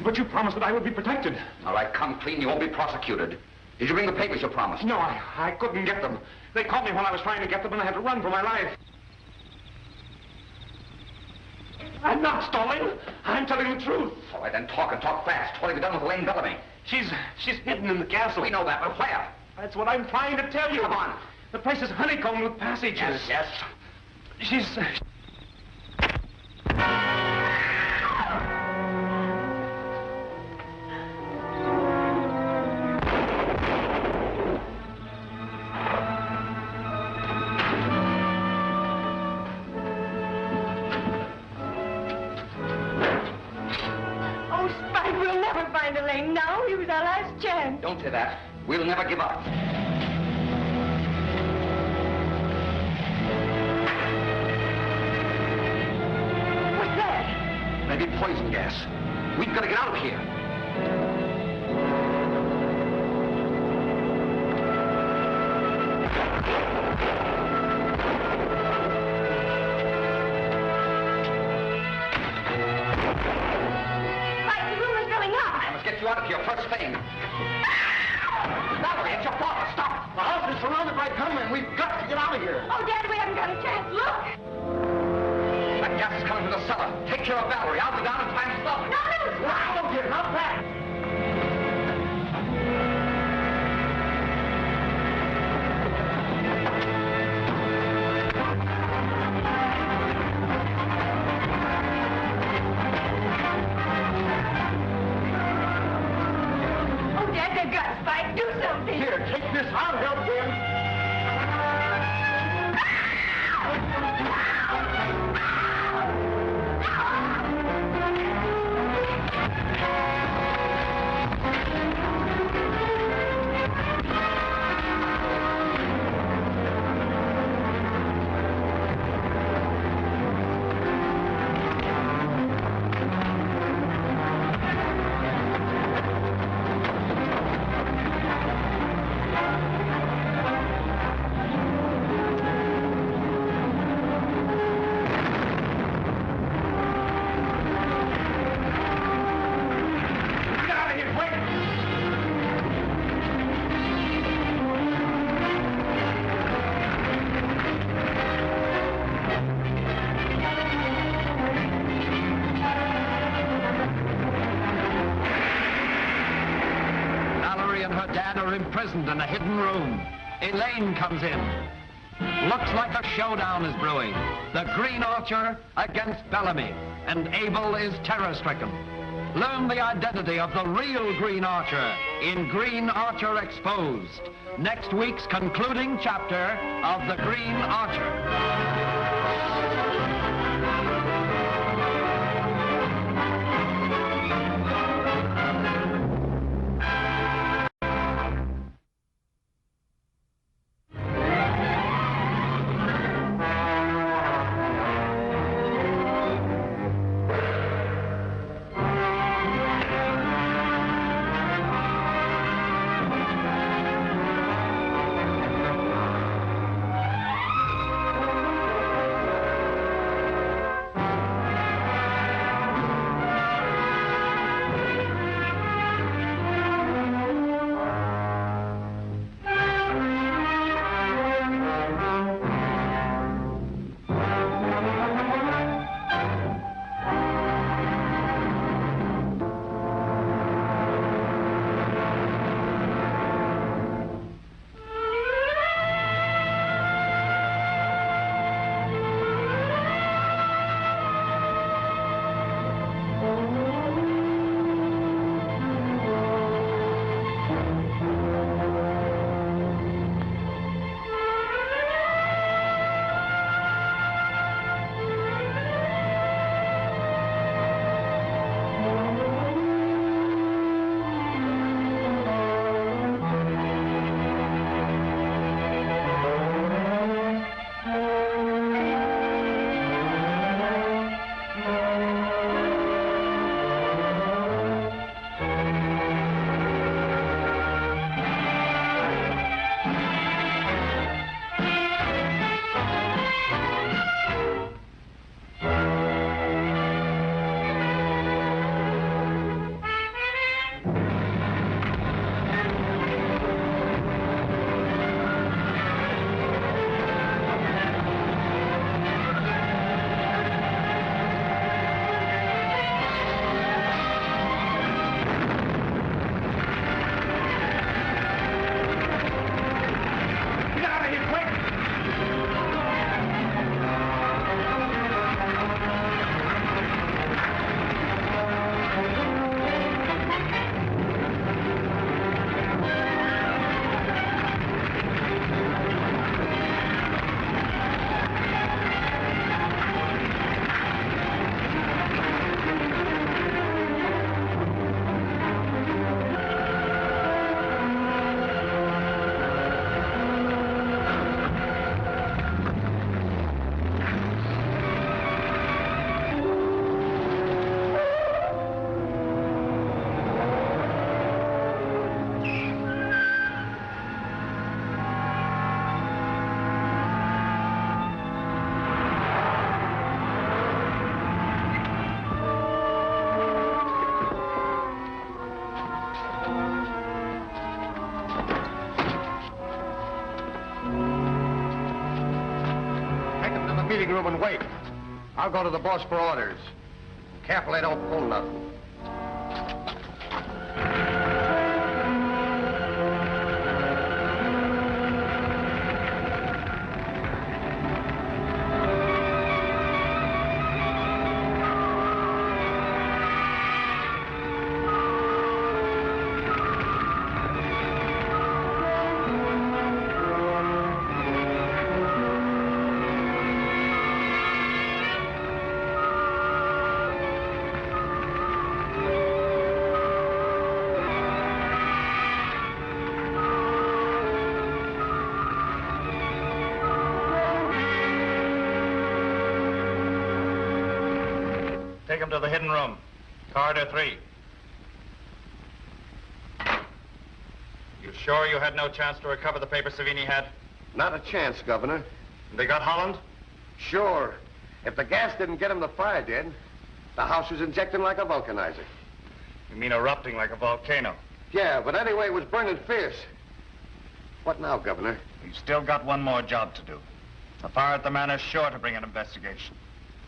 But you promised that I would be protected. All right, come clean. You won't be prosecuted. Did you bring the papers you promised? No, I couldn't get them. They caught me while I was trying to get them, and I had to run for my life. I'm not stalling. I'm telling the truth. All right, then talk and talk fast. What have you done with Elaine Bellamy? She's hidden in the castle. We know that, but where? That's what I'm trying to tell you. Come on. The place is honeycombed with passages. Yes. She's... Oh, Spike, we'll never find Elaine now. He was our last chance. Don't say that. We'll never give up. What's that? Maybe poison gas. We've got to get out of here. Spike, the room is filling up. I must get you out of here first thing. Valerie, it's your father. Stop. The house is surrounded by gunmen. We've got to get out of here. Oh, Dad, we haven't got a chance. Look. That gas is coming from the cellar. Take care of Valerie. I'll go down and try and stop it. No, no. Out of here, not back. Oh, Dad, they've got Spike. Do something. Here, take this. I'll help him. Imprisoned in a hidden room. Elaine comes in. Looks like a showdown is brewing. The Green Archer against Bellamy, and Abel is terror-stricken. Learn the identity of the real Green Archer in Green Archer Exposed, next week's concluding chapter of The Green Archer. meeting room and wait. I'll go to the boss for orders. Careful they don't pull nothing. Take him to the hidden room. Corridor 3. You sure you had no chance to recover the paper Savini had? Not a chance, Governor. They got Holland? Sure. If the gas didn't get him, the fire did. The house was injecting like a vulcanizer. You mean erupting like a volcano? Yeah, but anyway, it was burning fierce. What now, Governor? We've still got one more job to do. The fire at the manor's sure to bring an investigation.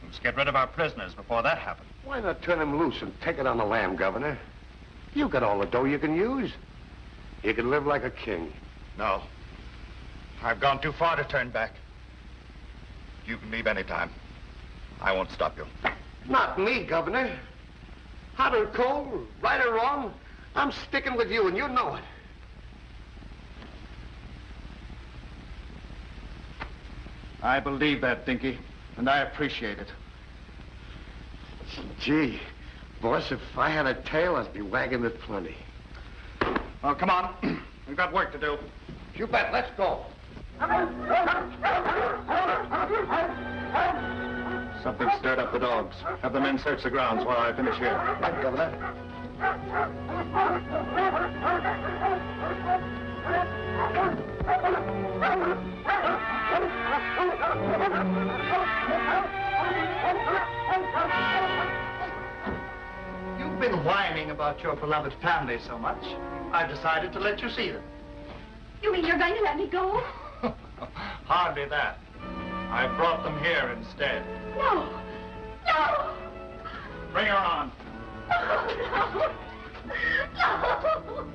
Let's get rid of our prisoners before that happens. Why not turn him loose and take it on the lam, Governor? You got all the dough you can use. You can live like a king. No. I've gone too far to turn back. You can leave any time. I won't stop you. Not me, Governor. Hot or cold, right or wrong, I'm sticking with you, and you know it. I believe that, Dinky, and I appreciate it. Gee, boss, if I had a tail, I'd be wagging it plenty. Well, come on. We've got work to do. You bet. Let's go. Something stirred up the dogs. Have the men search the grounds while I finish here. Right, Governor. You've been whining about your beloved family so much, I've decided to let you see them. You mean you're going to let me go? Hardly that. I brought them here instead. No. No. Bring her on. No. No.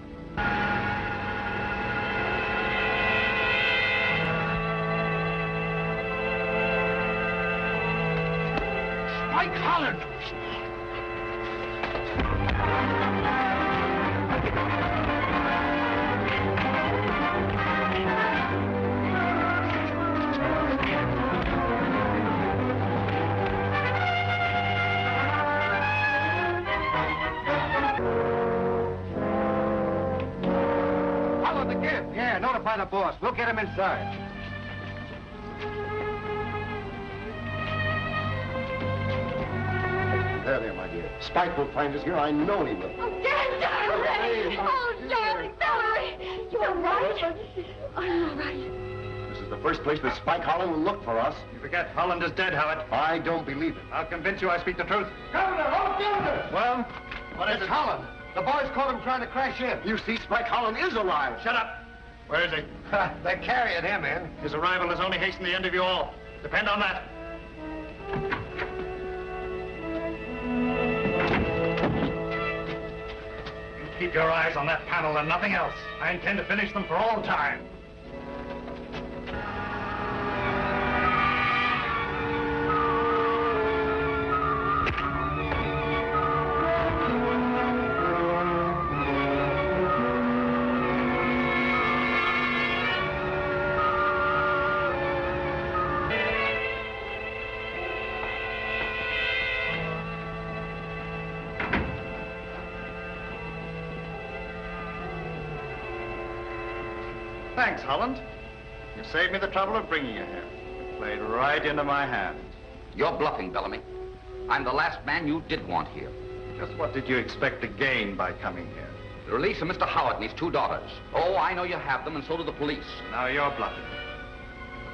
Spike Holland! Holland again? Yeah, notify the boss. We'll get him inside. There, my dear. Spike will find us here. I know he will. Oh, Dad, darling! Oh, darling, darling! You all right? I'm all right. This is the first place that Spike Holland will look for us. You forget Holland is dead, Howard. I don't believe it. I'll convince you I speak the truth. Governor! Oh, Governor! Well, what is It's it? Holland. The boys caught him trying to crash in. You see, Spike Holland is alive. Shut up. Where is he? They're carrying him in. His arrival has only hastened the end of you all. Depend on that. You keep your eyes on that panel and nothing else. I intend to finish them for all time. Thanks, Holland. You saved me the trouble of bringing you here. You played right into my hand. You're bluffing, Bellamy. I'm the last man you did want here. Just what did you expect to gain by coming here? The release of Mr. Howard and his 2 daughters. Oh, I know you have them, and so do the police. Now you're bluffing.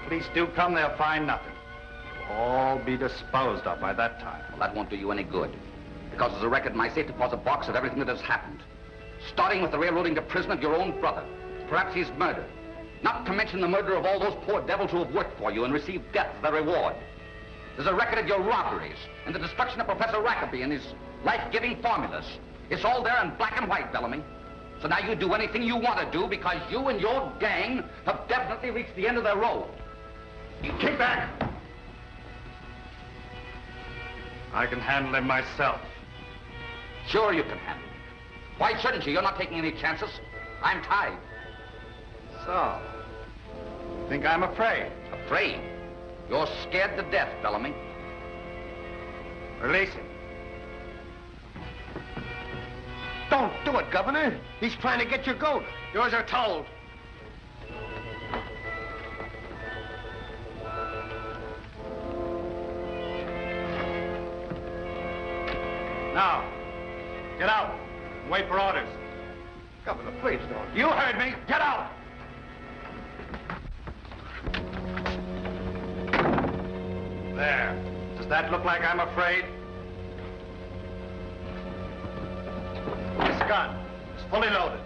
The police do come, they'll find nothing. You'll all be disposed of by that time. Well, that won't do you any good. Because there's a record in my safe deposit box of everything that has happened. Starting with the railroading to prison of your own brother. Perhaps his murder. Not to mention the murder of all those poor devils who have worked for you and received death as their reward. There's a record of your robberies and the destruction of Professor Rackaby and his life-giving formulas. It's all there in black and white, Bellamy. So now you do anything you want to do because you and your gang have definitely reached the end of their road. You keep back. I can handle him myself. Sure you can handle him. Why shouldn't you? You're not taking any chances. I'm tied. So, think I'm afraid? Afraid? You're scared to death, Bellamy. Release him. Don't do it, Governor. He's trying to get your goat. Yours are told. Now, get out and wait for orders. Governor, please don't. You heard me. Get out! There. Does that look like I'm afraid? This gun is fully loaded.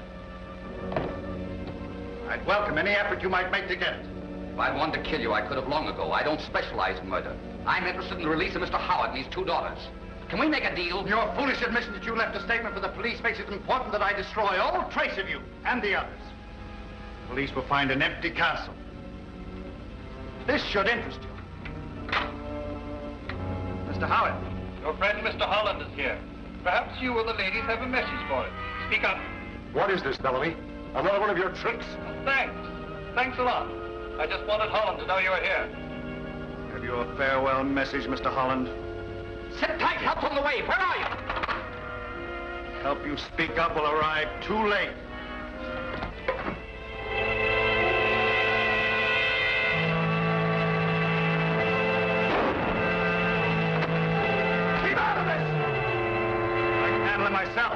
I'd welcome any effort you might make to get it. If I wanted to kill you, I could have long ago. I don't specialize in murder. I'm interested in the release of Mr. Howard and his 2 daughters. Can we make a deal? Your foolish admission that you left a statement for the police makes it important that I destroy all trace of you and the others. Police will find an empty castle. This should interest you. Mr. Howard. Your friend Mr. Holland is here. Perhaps you or the ladies have a message for him. Speak up. What is this, Bellamy? Another one of your tricks? Thanks. Thanks a lot. I just wanted Holland to know you were here. Have you a farewell message, Mr. Holland? Sit tight. Help's on the way. Where are you? Help you speak up will arrive too late. Keep out of this! I can handle it myself.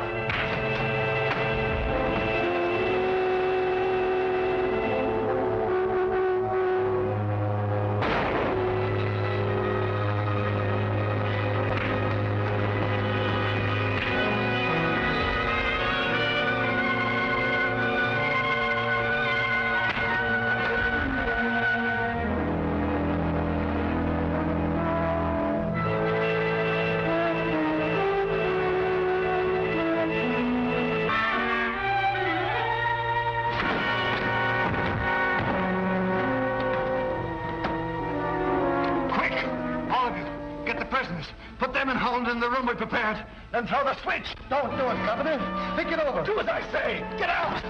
Put them and Holland in the room we prepared. Then throw the switch. Don't do it, Governor. Think it over. Do as I say. Get out!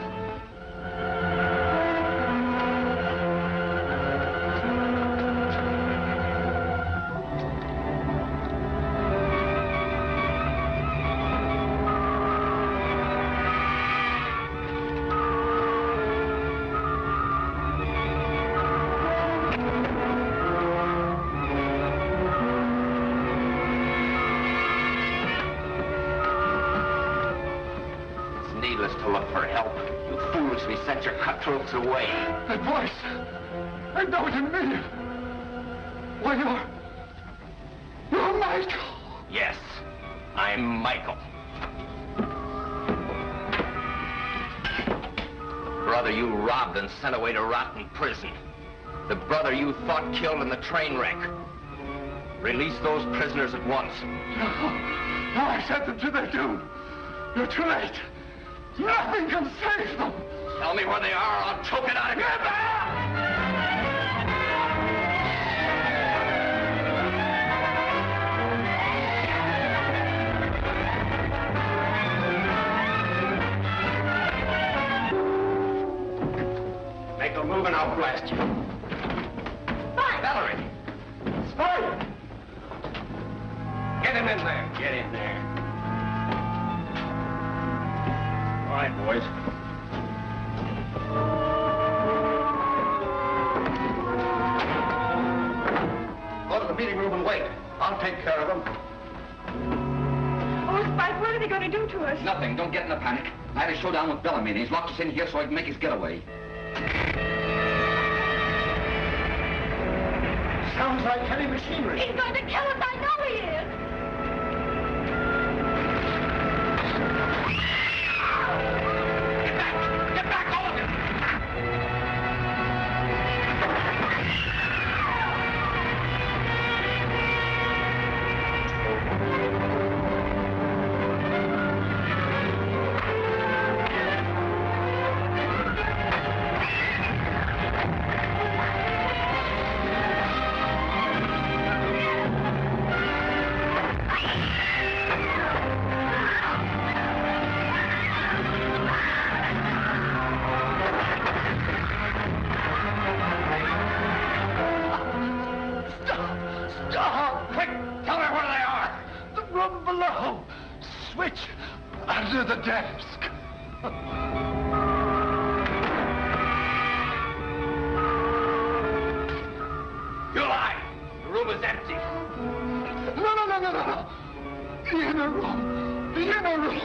Sent your cutthroats away. That voice! I know it in me! Why, you're Michael! Yes, I'm Michael. The brother you robbed and sent away to rot in prison. The brother you thought killed in the train wreck. Release those prisoners at once. No, I sent them to their doom. You're too late. Nothing can save them. Tell me where they are, I'll choke it out of you. Get back! Make a move and I'll blast you. Spike! Valerie! Spike! Get him in there. Get in there. All right, boys. Go to the meeting room and wait. I'll take care of them. Oh, Spike, what are they going to do to us? Nothing. Don't get in a panic. I had a showdown with Bellamy, and he's locked us in here so he can make his getaway. Sounds like heavy machinery. He's going to kill us. I know he is. Get back, all of you! switch under the desk. You lie. The room is empty. No. The inner room. The inner room.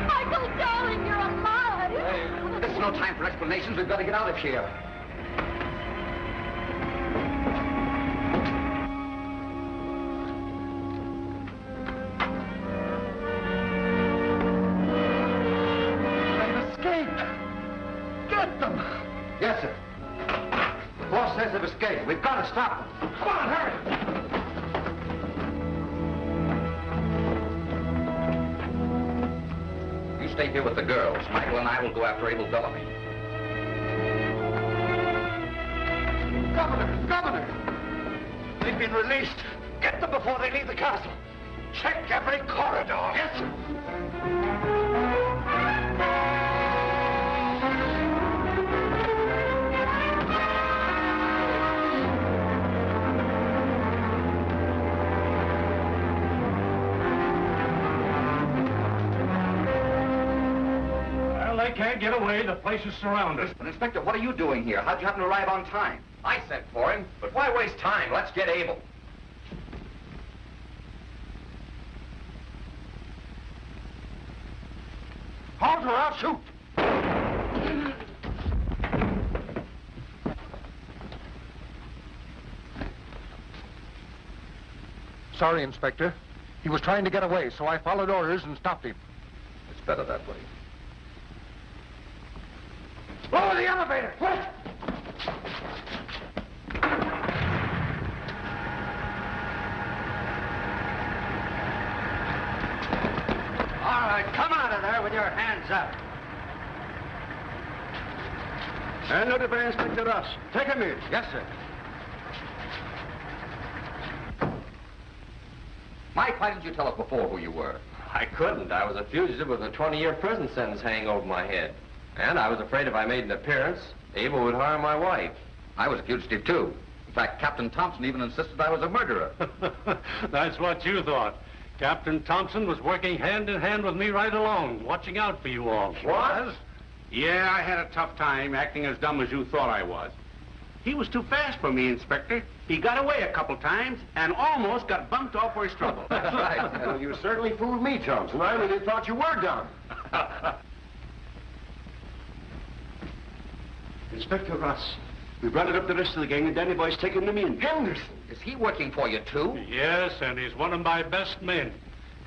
Michael, darling, you're alive. There's no time for explanations. We've got to get out of here. Yes, sir. The boss says they've escaped. We've got to stop them. Come on, hurry! You stay here with the girls. Michael and I will go after Abel Bellamy. Governor! They've been released. Get them before they leave the castle. Check every corridor. Yes, sir. They can't get away. The place is surrounded. But, Inspector, what are you doing here? How'd you happen to arrive on time? I sent for him, but why waste time? Let's get Abel. Halt or I'll shoot. Sorry, Inspector. He was trying to get away, so I followed orders and stopped him. It's better that way. Lower the elevator, quick! All right, come out of there with your hands up. And notify Inspector Ross. Take him in. Yes, sir. Mike, why didn't you tell us before who you were? I couldn't. I was a fugitive with a 20-year prison sentence hanging over my head. And I was afraid if I made an appearance, Abel would harm my wife. I was a fugitive, too. In fact, Captain Thompson even insisted I was a murderer. That's what you thought. Captain Thompson was working hand in hand with me right along, watching out for you all. Was? Yeah, I had a tough time acting as dumb as you thought I was. He was too fast for me, Inspector. He got away a couple times and almost got bumped off for his trouble. That's right. Well, you certainly fooled me, Thompson. I really thought you were done. Inspector Ross, we've rounded up the rest of the gang and Danny Boy's taken them in. Henderson! Is he working for you, too? Yes, and he's one of my best men.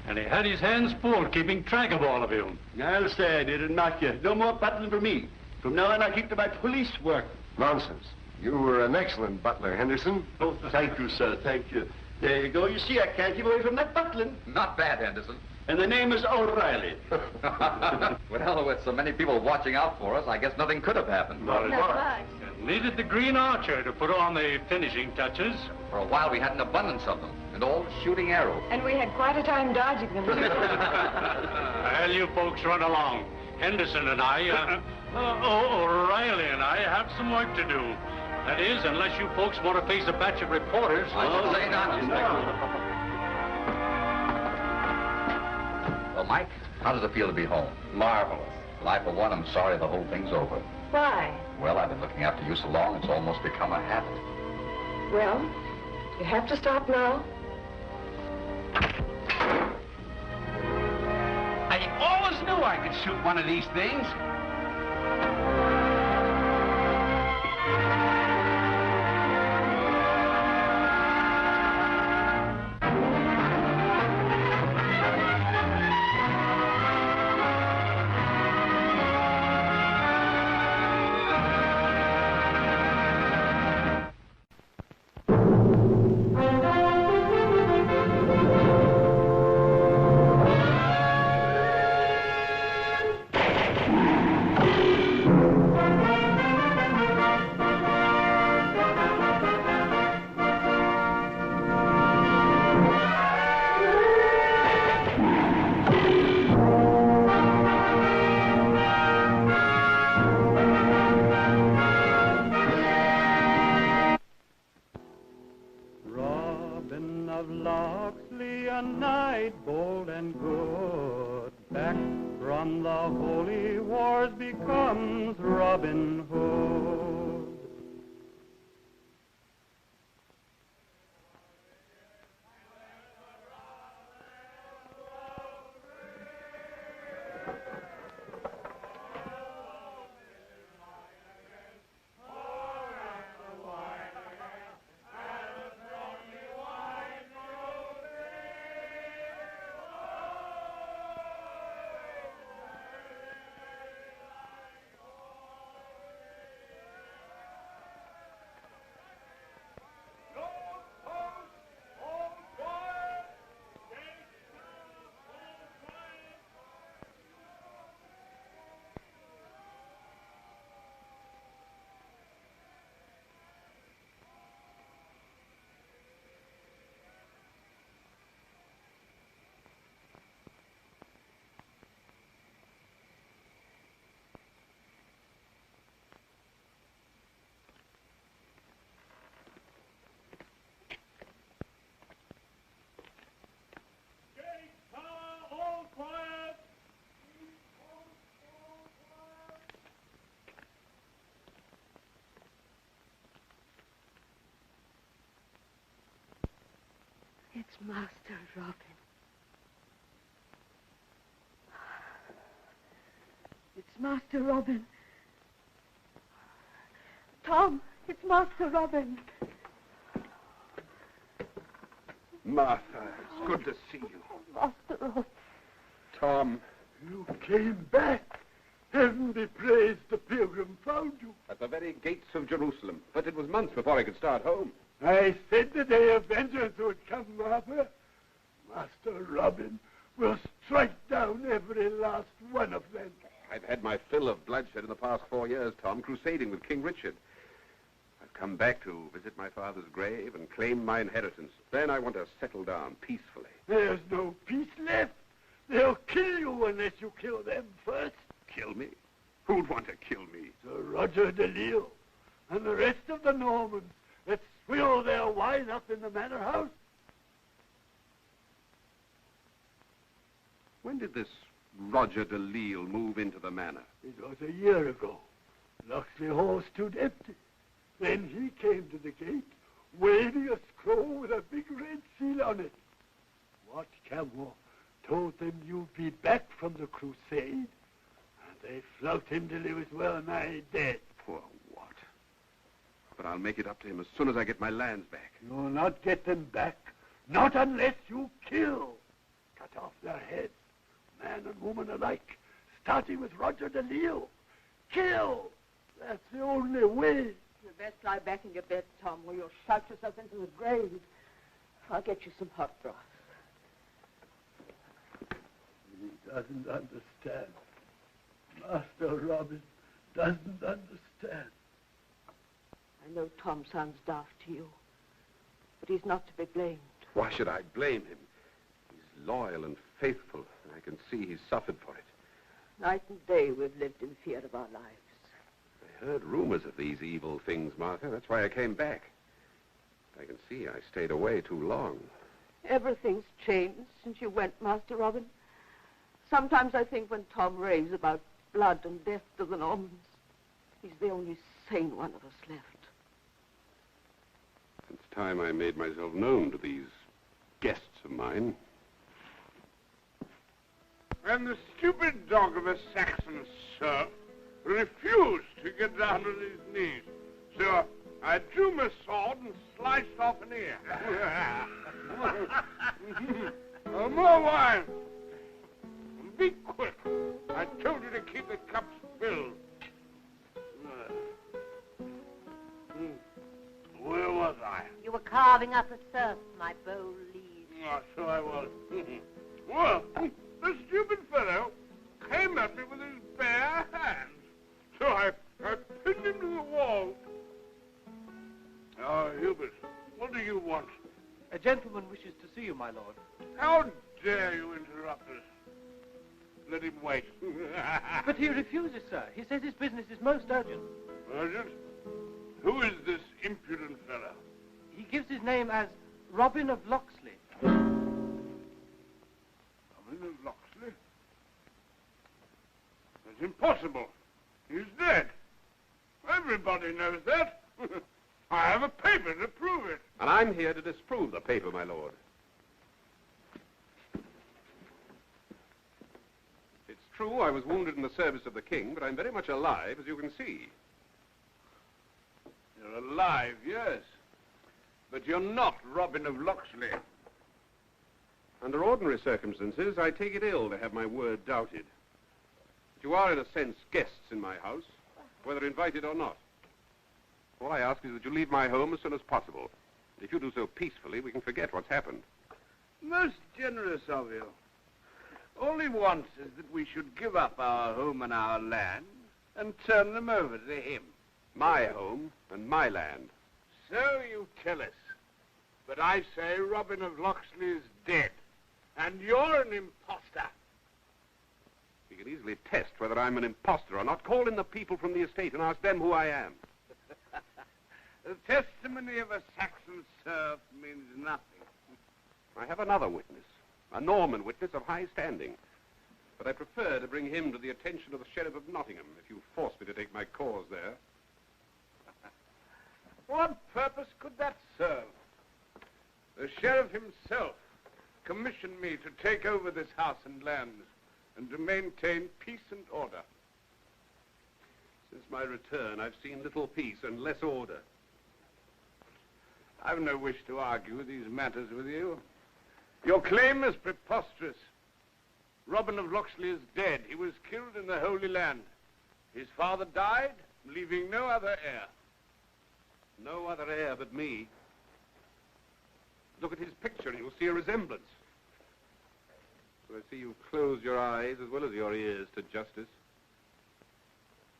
And he had his hands full keeping track of all of you. I'll say I didn't knock you. No more battling for me. From now on, I'll keep to my police work. Nonsense. You were an excellent butler, Henderson. Oh, thank you, sir. Thank you. There you go. You see, I can't keep away from that butling. Not bad, Henderson. And the name is O'Reilly. Well, with so many people watching out for us, I guess nothing could have happened. Not much. Needed the Green Archer to put on the finishing touches. For a while, we had an abundance of them, and all shooting arrows. And we had quite a time dodging them. Well, you folks run along. Henderson and I, O'Reilly and I have some work to do. That is, unless you folks want to face a batch of reporters. I should say not, Inspector. Well, Mike, how does it feel to be home? Marvelous. Well, I, for one, am sorry the whole thing's over. Why? Well, I've been looking after you so long, it's almost become a habit. Well, you have to stop now. I always knew I could shoot one of these things. Robin of Locksley, a knight bold and good, back from the holy wars becomes Robin Hood. It's Master Robin. It's Master Robin. Tom, it's Master Robin. Martha, it's good to see you. Master Robin. Tom. You came back. Heaven be praised, the pilgrim found you. At the very gates of Jerusalem. But it was months before I could start home. I said the day of vengeance would come, Martha. Master Robin will strike down every last one of them. I've had my fill of bloodshed in the past 4 years, Tom, crusading with King Richard. I've come back to visit my father's grave and claim my inheritance. Then I want to settle down peacefully. There's no peace left. They'll kill you unless you kill them first. Kill me? Who'd want to kill me? Sir Roger de Lisle and the rest of the Normans that swill their wine up in the manor house. When did this Roger de Lisle move into the manor? It was a year ago. Locksley Hall stood empty. Then he came to the gate, waving a scroll with a big red seal on it. Wat Camwell told them you'd be back from the crusade, and they flogged him till he was well nigh dead. Poor Wat. But I'll make it up to him as soon as I get my lands back. You'll not get them back. Not unless you kill. Cut off their heads, man and woman alike, starting with Roger de Lisle. Kill! That's the only way. You'd best lie back in your bed, Tom, or you'll shout yourself into the grave. I'll get you some hot broth. He doesn't understand. Master Robin doesn't understand. I know Tom sounds daft to you, but he's not to be blamed. Why should I blame him? He's loyal and faithful, and I can see he's suffered for it. Night and day we've lived in fear of our lives. I heard rumors of these evil things, Martha. That's why I came back. I can see I stayed away too long. Everything's changed since you went, Master Robin. Sometimes I think when Tom raves about blood and death to the Normans, he's the only sane one of us left. It's time I made myself known to these guests of mine. And the stupid dog of a Saxon serf refused to get down on his knees. So I drew my sword and sliced off an ear. More wine. Be quick. I told you to keep the cups filled. Where was I? You were carving up a serf, my bold liege. Oh, so I was. Well, the stupid fellow came at me with his bare hands. So I pinned him to the wall. Oh, Hubert, what do you want? A gentleman wishes to see you, my lord. How dare you interrupt us? Let him wait. But he refuses, sir. He says his business is most urgent. Urgent? Who is this impudent fellow? He gives his name as Robin of Locksley. Robin of Locksley? That's impossible. He's dead. Everybody knows that. I have a paper to prove it. And I'm here to disprove the paper, my lord. It's true I was wounded in the service of the king, but I'm very much alive, as you can see. You're alive, yes. But you're not Robin of Locksley. Under ordinary circumstances, I take it ill to have my word doubted. But you are, in a sense, guests in my house, whether invited or not. All I ask is that you leave my home as soon as possible. If you do so peacefully, we can forget what's happened. Most generous of you. All he wants is that we should give up our home and our land and turn them over to him. My home and my land. So you tell us. But I say Robin of Locksley is dead. And you're an imposter. We can easily test whether I'm an impostor or not. Call in the people from the estate and ask them who I am. The testimony of a Saxon serf means nothing. I have another witness, a Norman witness of high standing. But I prefer to bring him to the attention of the Sheriff of Nottingham if you force me to take my cause there. What purpose could that serve? The sheriff himself commissioned me to take over this house and lands and to maintain peace and order. Since my return, I've seen little peace and less order. I've no wish to argue these matters with you. Your claim is preposterous. Robin of Locksley is dead. He was killed in the Holy Land. His father died, leaving no other heir. No other heir but me. Look at his picture and you'll see a resemblance. So I see you've closed your eyes as well as your ears to justice.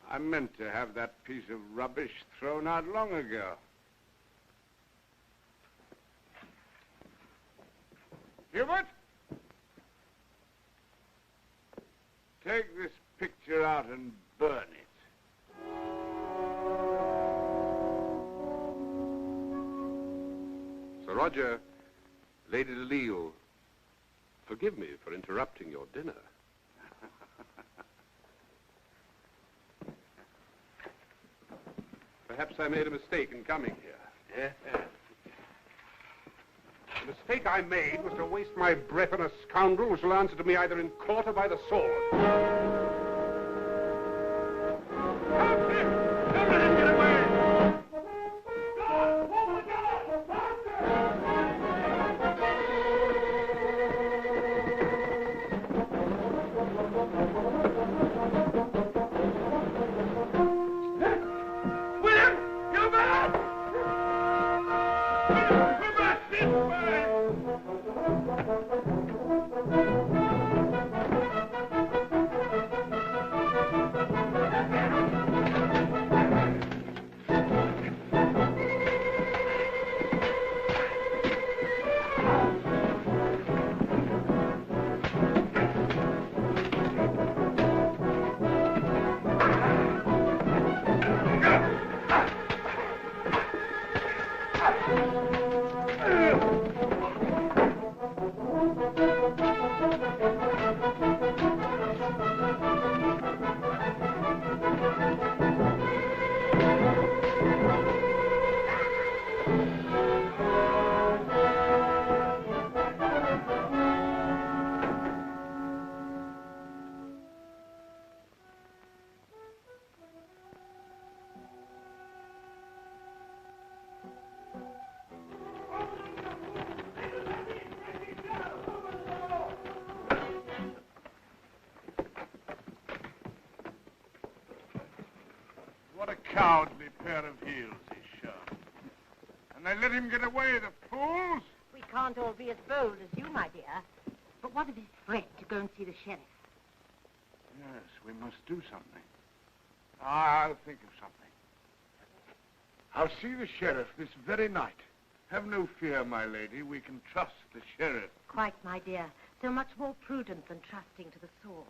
I meant to have that piece of rubbish thrown out long ago. Hubert? Take this picture out and burn it. Sir Roger, Lady Delisle, forgive me for interrupting your dinner. Perhaps I made a mistake in coming here. Yeah. The mistake I made was to waste my breath on a scoundrel who shall answer to me either in court or by the sword. What a cowardly pair of heels he's shown. And they let him get away, the fools! We can't all be as bold as you, my dear. But what of his threat to go and see the sheriff? Yes, we must do something. I'll think of something. I'll see the sheriff this very night. Have no fear, my lady. We can trust the sheriff. Quite, my dear. So much more prudent than trusting to the sword.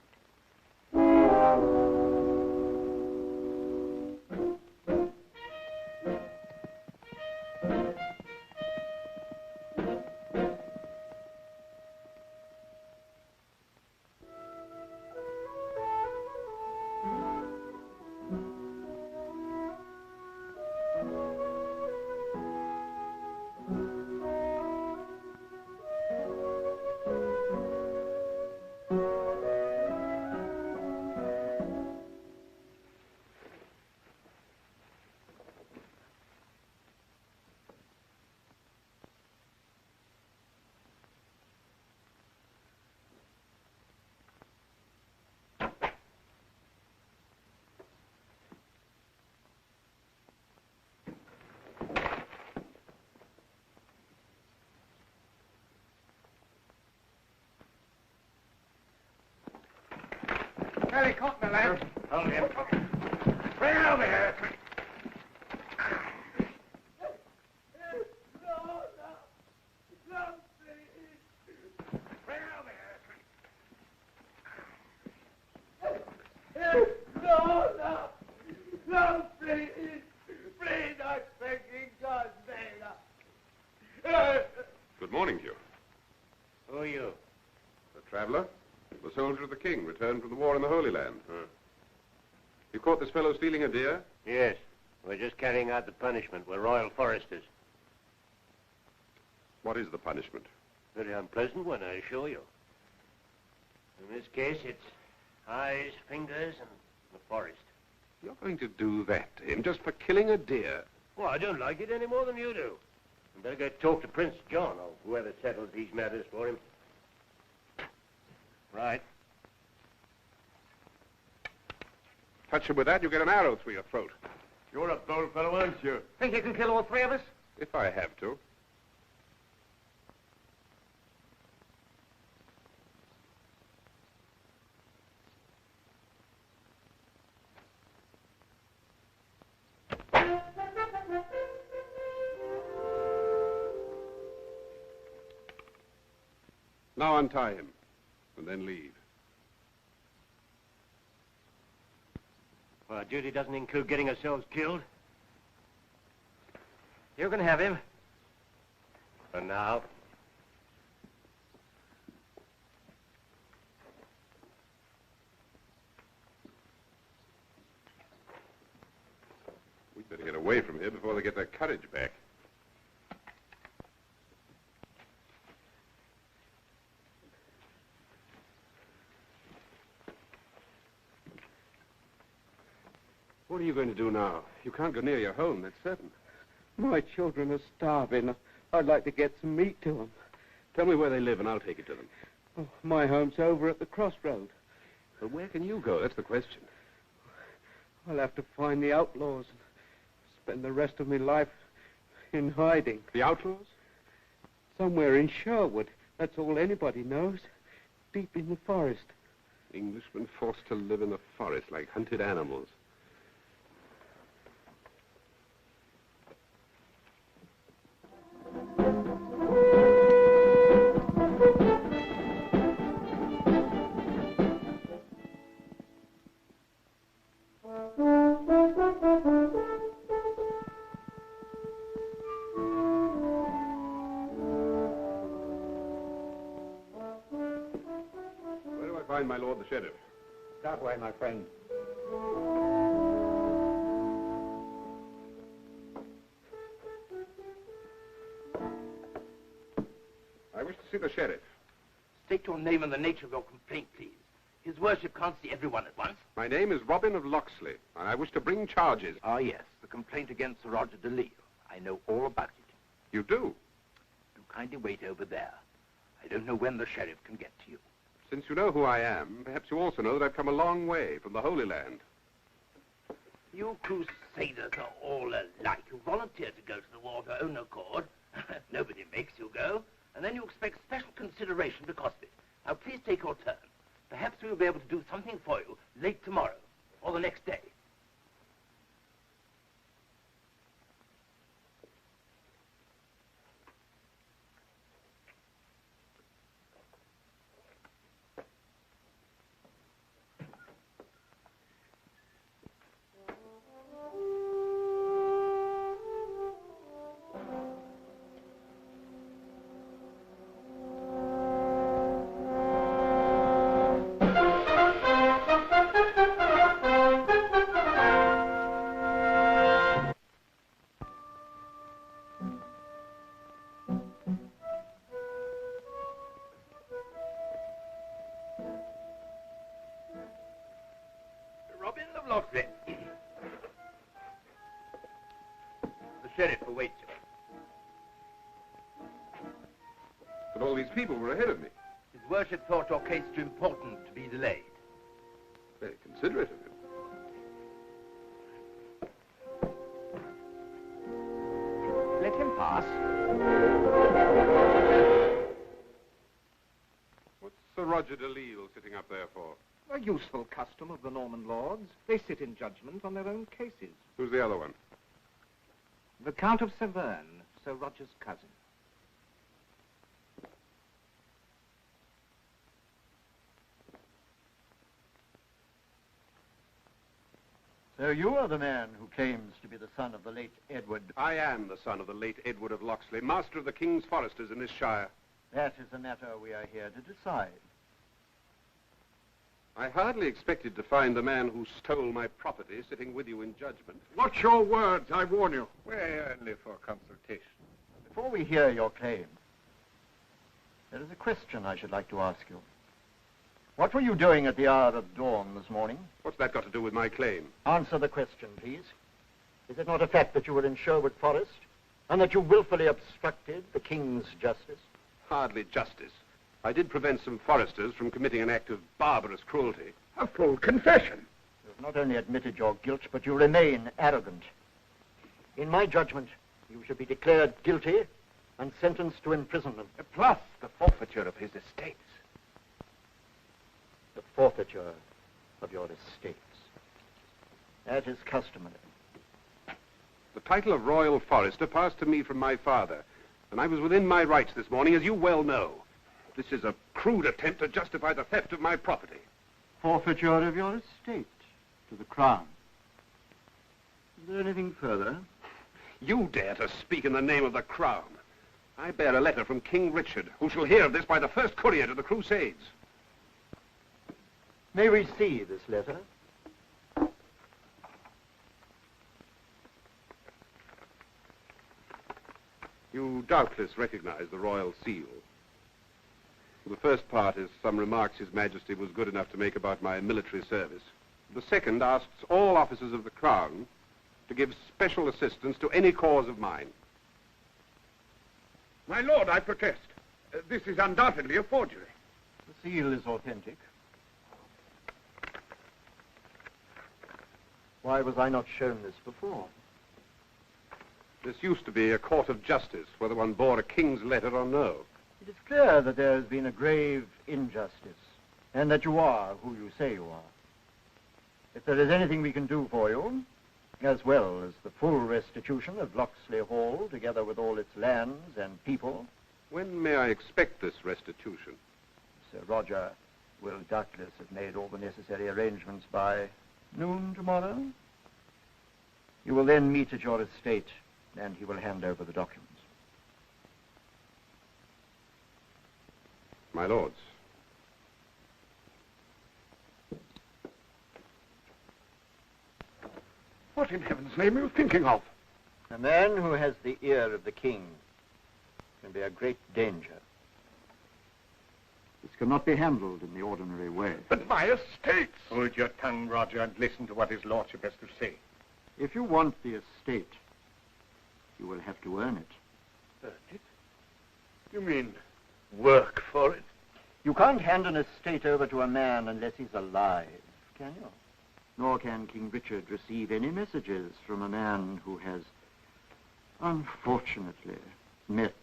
Nearly caught me, lad. Hold him. Bring over here. No, please. Please, I'm begging God's name. Good morning to you. Who are you? A traveler, a soldier of the king, returned from the war in the Holy Land. You caught this fellow stealing a deer? Yes. We're just carrying out the punishment. We're royal foresters. What is the punishment? Very unpleasant one, I assure you. In this case, it's eyes, fingers, and the forest. You're going to do that to him just for killing a deer? Well, I don't like it any more than you do. You better go talk to Prince John, or whoever settles these matters for him. Right. Touch him with that, you get an arrow through your throat. You're a bold fellow, aren't you? Think you can kill all three of us? If I have to. Now untie him, and then leave. Well, our duty doesn't include getting ourselves killed. You can have him. For now. We'd better get away from here before they get their courage back. What are you going to do now? You can't go near your home, that's certain. My children are starving. I'd like to get some meat to them. Tell me where they live and I'll take it to them. Oh, my home's over at the crossroad. But where can you go? That's the question. I'll have to find the outlaws and spend the rest of my life in hiding. The outlaws? Somewhere in Sherwood. That's all anybody knows. Deep in the forest. Englishmen forced to live in the forest like hunted animals. Find my lord the sheriff. That way, my friend. I wish to see the sheriff. State your name and the nature of your complaint, please. His worship can't see everyone at once. My name is Robin of Locksley, and I wish to bring charges. Ah, yes, the complaint against Sir Roger de Lisle. I know all about it. You do? Do kindly wait over there. I don't know when the sheriff can get to you. Since you know who I am, perhaps you also know that I've come a long way from the Holy Land. You crusaders are all alike. You volunteer to go to the war of your own accord. Nobody makes you go. And then you expect special consideration because of it. Now, please take your turn. Perhaps we'll be able to do something for you late tomorrow or the next day. The sheriff awaits you. But all these people were ahead of me. His worship thought your case too important to be delayed. Very considerate of him. Let him pass. What's Sir Roger de Lisle sitting up there for? A useful custom of the Norman lords. They sit in judgment on their own cases. Who's the other one? The Count of Severn, Sir Roger's cousin. So you are the man who claims to be the son of the late Edward. I am the son of the late Edward of Locksley, master of the King's foresters in this shire. That is a matter we are here to decide. I hardly expected to find the man who stole my property sitting with you in judgment. Watch your words, I warn you. We're only for consultation. Before we hear your claim, there is a question I should like to ask you. What were you doing at the hour of dawn this morning? What's that got to do with my claim? Answer the question, please. Is it not a fact that you were in Sherwood Forest and that you willfully obstructed the King's justice? Hardly justice. I did prevent some foresters from committing an act of barbarous cruelty. A full confession. You have not only admitted your guilt, but you remain arrogant. In my judgment, you should be declared guilty and sentenced to imprisonment. Plus the forfeiture of his estates. The forfeiture of your estates. That is customary. The title of Royal Forester passed to me from my father, and I was within my rights this morning, as you well know. This is a crude attempt to justify the theft of my property. Forfeiture of your estate to the Crown. Is there anything further? You dare to speak in the name of the Crown. I bear a letter from King Richard, who shall hear of this by the first courier to the Crusades. May we see this letter? You doubtless recognize the royal seal. The first part is some remarks His Majesty was good enough to make about my military service. The second asks all officers of the Crown to give special assistance to any cause of mine. My lord, I protest. This is undoubtedly a forgery. The seal is authentic. Why was I not shown this before? This used to be a court of justice, whether one bore a king's letter or no. It is clear that there has been a grave injustice, and that you are who you say you are. If there is anything we can do for you, as well as the full restitution of Locksley Hall, together with all its lands and people... When may I expect this restitution? Sir Roger will doubtless have made all the necessary arrangements by noon tomorrow. You will then meet at your estate, and he will hand over the documents. My lords. What in heaven's name are you thinking of? A man who has the ear of the king can be a great danger. This cannot be handled in the ordinary way. But my estates! Hold your tongue, Roger, and listen to what his lordship has to say. If you want the estate, you will have to earn it. Earn it? You mean work for it? You can't hand an estate over to a man unless he's alive, can you? Nor can King Richard receive any messages from a man who has, unfortunately, met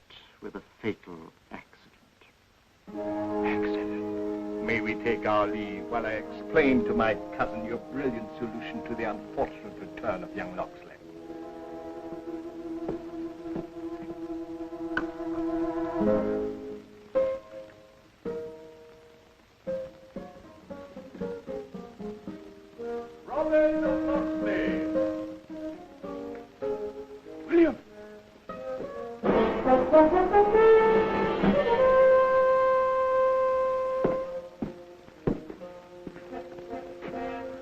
with a fatal accident. Accident? May we take our leave while I explain to my cousin your brilliant solution to the unfortunate return of young Locksley? William!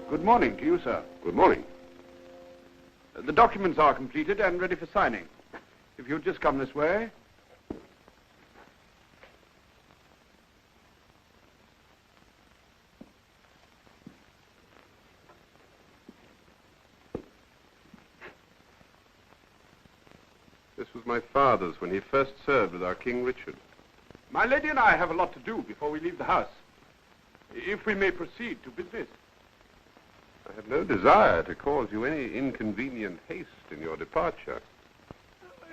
Good morning to you, sir. Good morning. The documents are completed and ready for signing. If you'd just come this way. This was my father's when he first served with our King Richard. My lady and I have a lot to do before we leave the house. If we may proceed to business. I have no desire to cause you any inconvenient haste in your departure.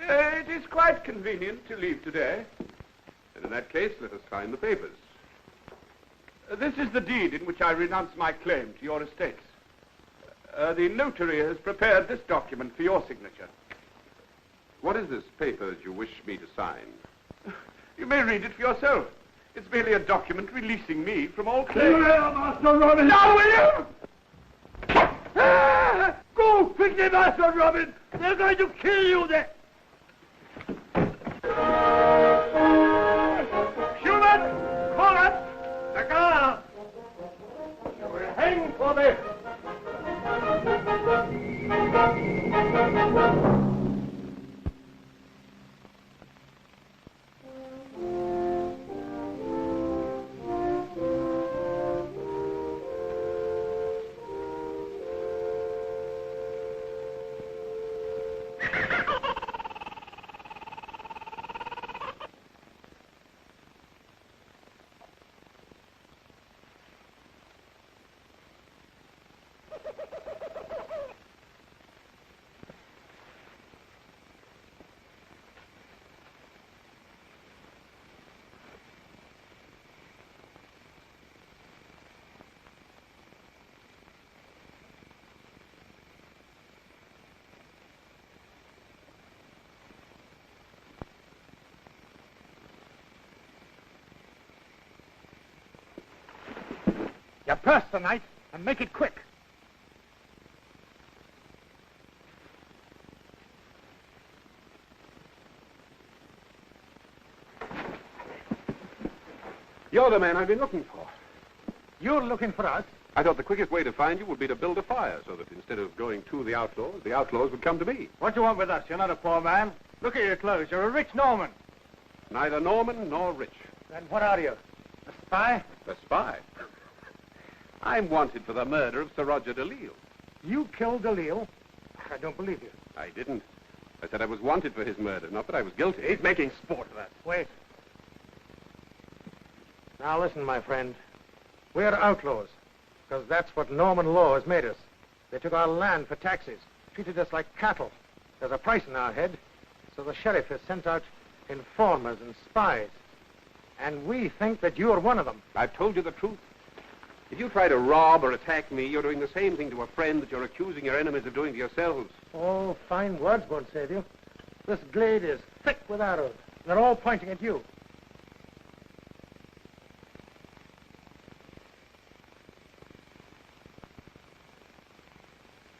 It is quite convenient to leave today. And in that case, let us sign the papers. This is the deed in which I renounce my claim to your estates. The notary has prepared this document for your signature. What is this paper that you wish me to sign? You may read it for yourself. It's merely a document releasing me from all claim. Here, Master Robin! Now, will you? Ah! Go quickly, Master Robin! They're going to kill you there! Schumann! Holland! The Garr! You will hang for this! You burst the knife and make it quick. You're the man I've been looking for. You're looking for us? I thought the quickest way to find you would be to build a fire so that instead of going to the outlaws would come to me. What do you want with us? You're not a poor man. Look at your clothes. You're a rich Norman. Neither Norman nor rich. Then what are you? A spy? A spy? I'm wanted for the murder of Sir Roger DeLisle. You killed DeLisle? I don't believe you. I didn't. I said I was wanted for his murder, not that I was guilty. He's making sport of us. Wait. Now listen, my friend. We're outlaws, because that's what Norman law has made us. They took our land for taxes, treated us like cattle. There's a price in our head, so the sheriff has sent out informers and spies. And we think that you're one of them. I've told you the truth. If you try to rob or attack me, you're doing the same thing to a friend that you're accusing your enemies of doing to yourselves. Oh, fine words won't save you. This glade is thick with arrows. They're all pointing at you.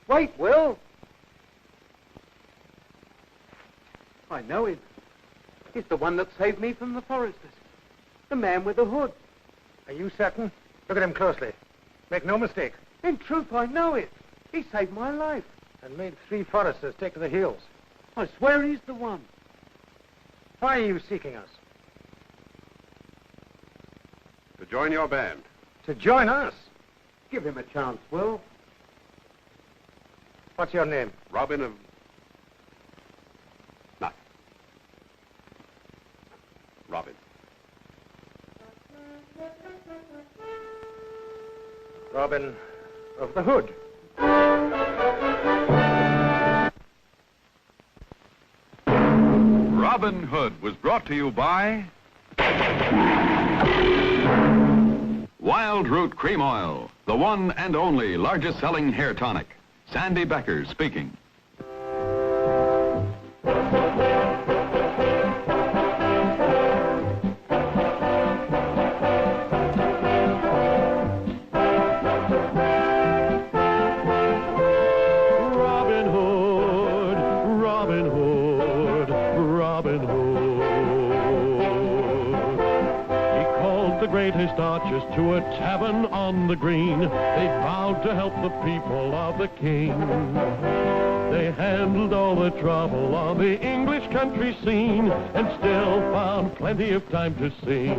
Wait, Will. I know him. He's the one that saved me from the foresters. The man with the hood. Are you certain? Look at him closely. Make no mistake. In truth, I know it. He saved my life. And made 3 foresters take to the hills. I swear he's the one. Why are you seeking us? To join your band. To join us? Give him a chance, Will. What's your name? Robin of... Nothing. Robin. Robin of the Hood. Robin Hood was brought to you by Wild Root Cream Oil, the one and only largest selling hair tonic. Sandy Becker speaking. Archers to a tavern on the green. They vowed to help the people of the king. They handled all the trouble on the English country scene and still found plenty of time to sing.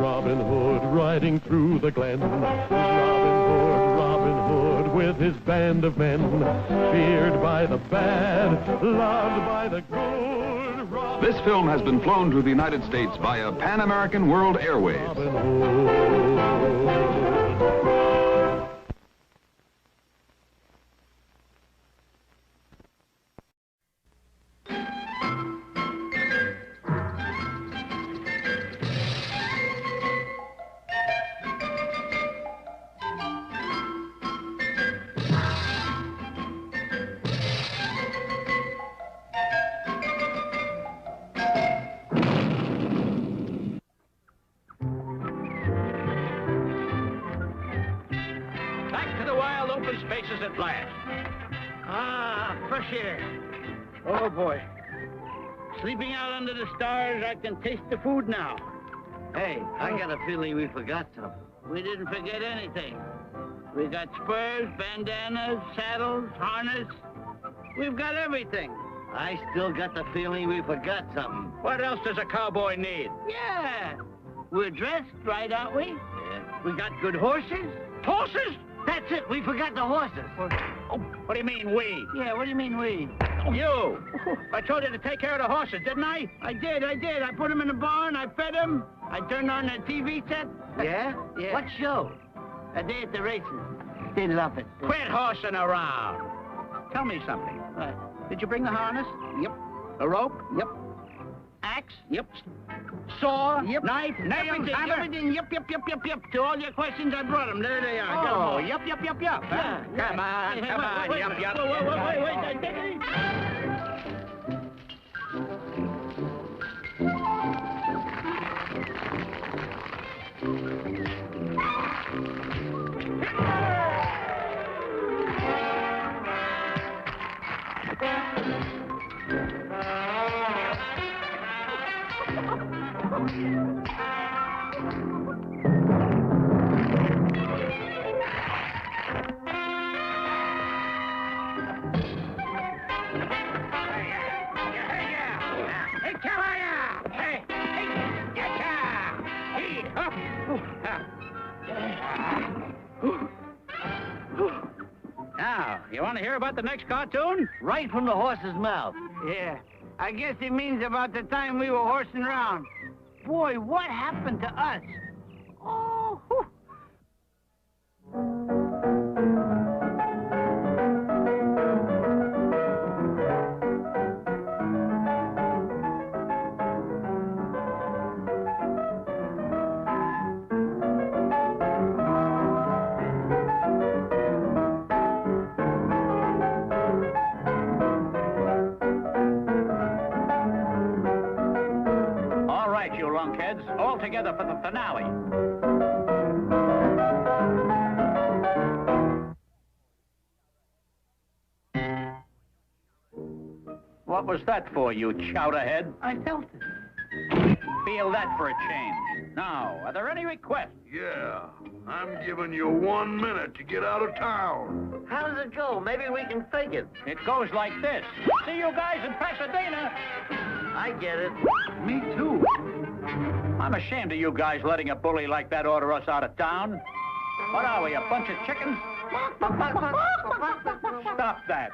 Robin Hood, riding through the glen. Robin Hood, with his band of men. Feared by the bad, loved by the good. This film has been flown to the United States via Pan American World Airways. chair. Oh, boy. Sleeping out under the stars, I can taste the food now. Hey, I got a feeling we forgot something. We didn't forget anything. We got spurs, bandanas, saddles, harness. We've got everything. I still got the feeling we forgot something. What else does a cowboy need? Yeah. We're dressed right, aren't we? Yeah. We got good horses. Horses? That's it. We forgot the horses. Oh, what do you mean, we? Yeah, what do you mean, we? You! I told you to take care of the horses, didn't I? I did. I put them in the barn, I fed them, I turned on the TV set. Yeah? Yeah. What show? A day at the races. They love it. Quit horsing around. Tell me something. Did you bring the harness? Yep. A rope? Yep. Axe? Yep. Saw? Yep. Knife? Nails? Everything. Yep. To all your questions, I brought them. There they are. Oh, yep. Yeah. Come on. Yep. Wait. Now, you want to hear about the next cartoon? Right from the horse's mouth. Yeah. I guess it means about the time we were horsing around. Boy, what happened to us? Oh, whew. All together for the finale. What was that for, you chowderhead? I felt it. Feel that for a change. Now, are there any requests? Yeah, I'm giving you 1 minute to get out of town. How does it go? Maybe we can fake it. It goes like this. See you guys in Pasadena. I get it. Me too. I'm ashamed of you guys letting a bully like that order us out of town. What are we, a bunch of chickens? Stop that.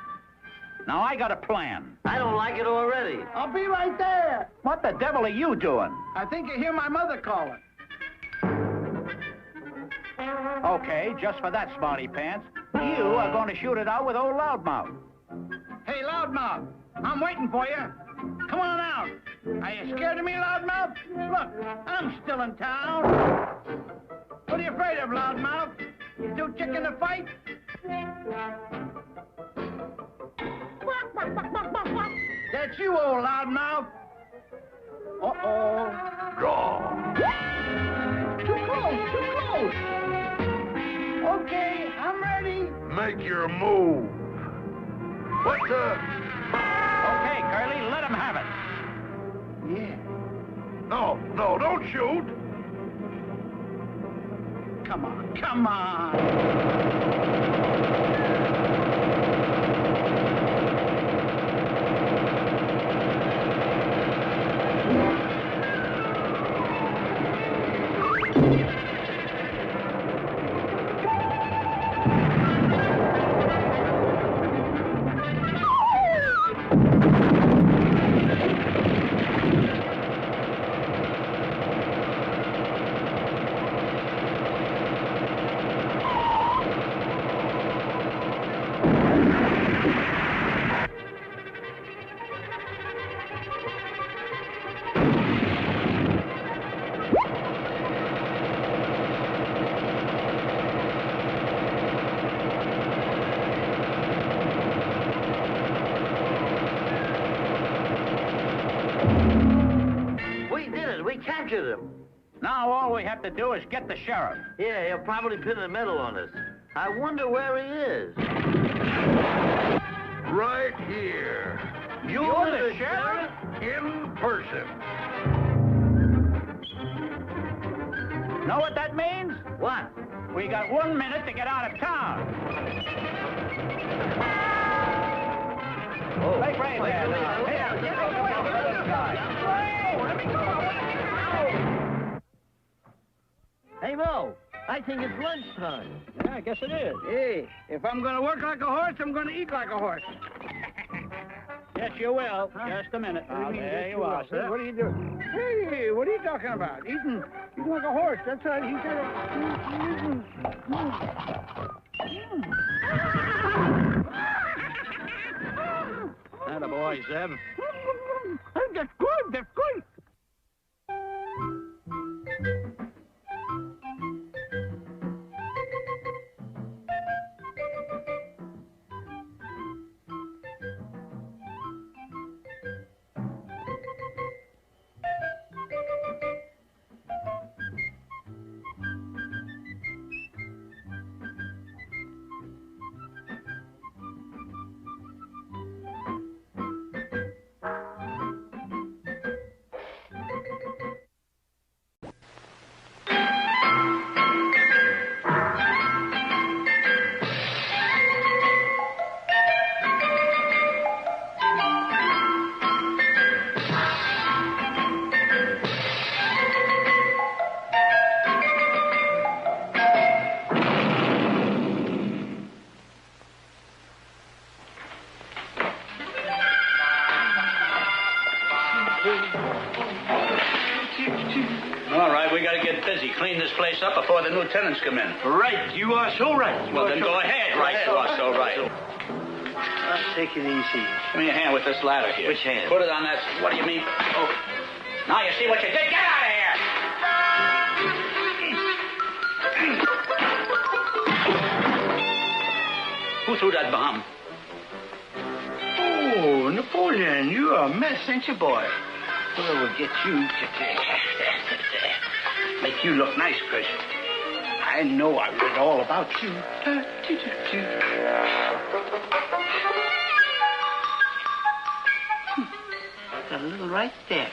Now, I got a plan. I don't like it already. I'll be right there. What the devil are you doing? I think you hear my mother calling. Okay, just for that, smarty pants, you are going to shoot it out with old Loudmouth. Hey, Loudmouth, I'm waiting for you. Come on out. Are you scared of me, Loudmouth? Look, I'm still in town. What are you afraid of, Loudmouth? You too chicken to fight? That's you, old Loudmouth. Uh-oh. Draw. Too close. Okay, I'm ready. Make your move. What the? Okay, Curly, let him have it. Yeah. No, don't shoot. Come on. Him. Now all we have to do is get the sheriff. Yeah, he'll probably pin a medal on us. I wonder where he is. Right here. You're the sheriff? In person. Know what that means? What? We got 1 minute to get out of town. Oh. Make way there now. Here, get out of the way of the little guy. Let me go. Hey, Mo, I think it's lunchtime. Yeah, I guess it is. Hey, if I'm going to work like a horse, I'm going to eat like a horse. Yes, you will. Huh? Just a minute. Now, there you are, sir. What are you doing? Hey, what are you talking about? Eating like a horse. That's right. He said Atta boy, Zeb. That's good. That's good. All right, we got to get busy. Clean this place up before the new tenants come in. Right, you are so right. Well, then go ahead. Right, you are so right. Take it easy. Give me a hand with this ladder here. Which hand? Put it on that. What do you mean? Oh. Now you see what you did? Get out of here! Who threw that bomb? Oh, Napoleon, you're a mess, ain't you, boy? Well, we'll get you. Make you look nice, Chris. I know I read all about you. A little right there.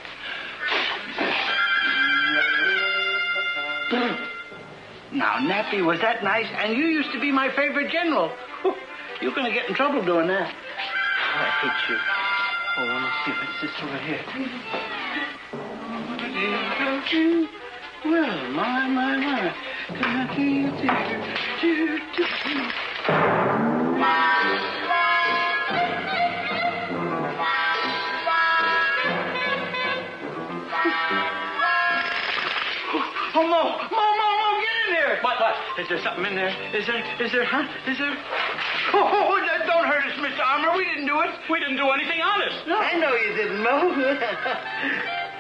Now, Nappy, was that nice? And you used to be my favorite general. You're going to get in trouble doing that. I hate you. Oh, let me see if it's this over here. Well, my. Oh, Mo, get in there. What? Is there something in there? Is there, huh? Is there? Oh, don't hurt us, Mr. Armour. We didn't do it. We didn't do anything honest. No. I know you didn't, Mo.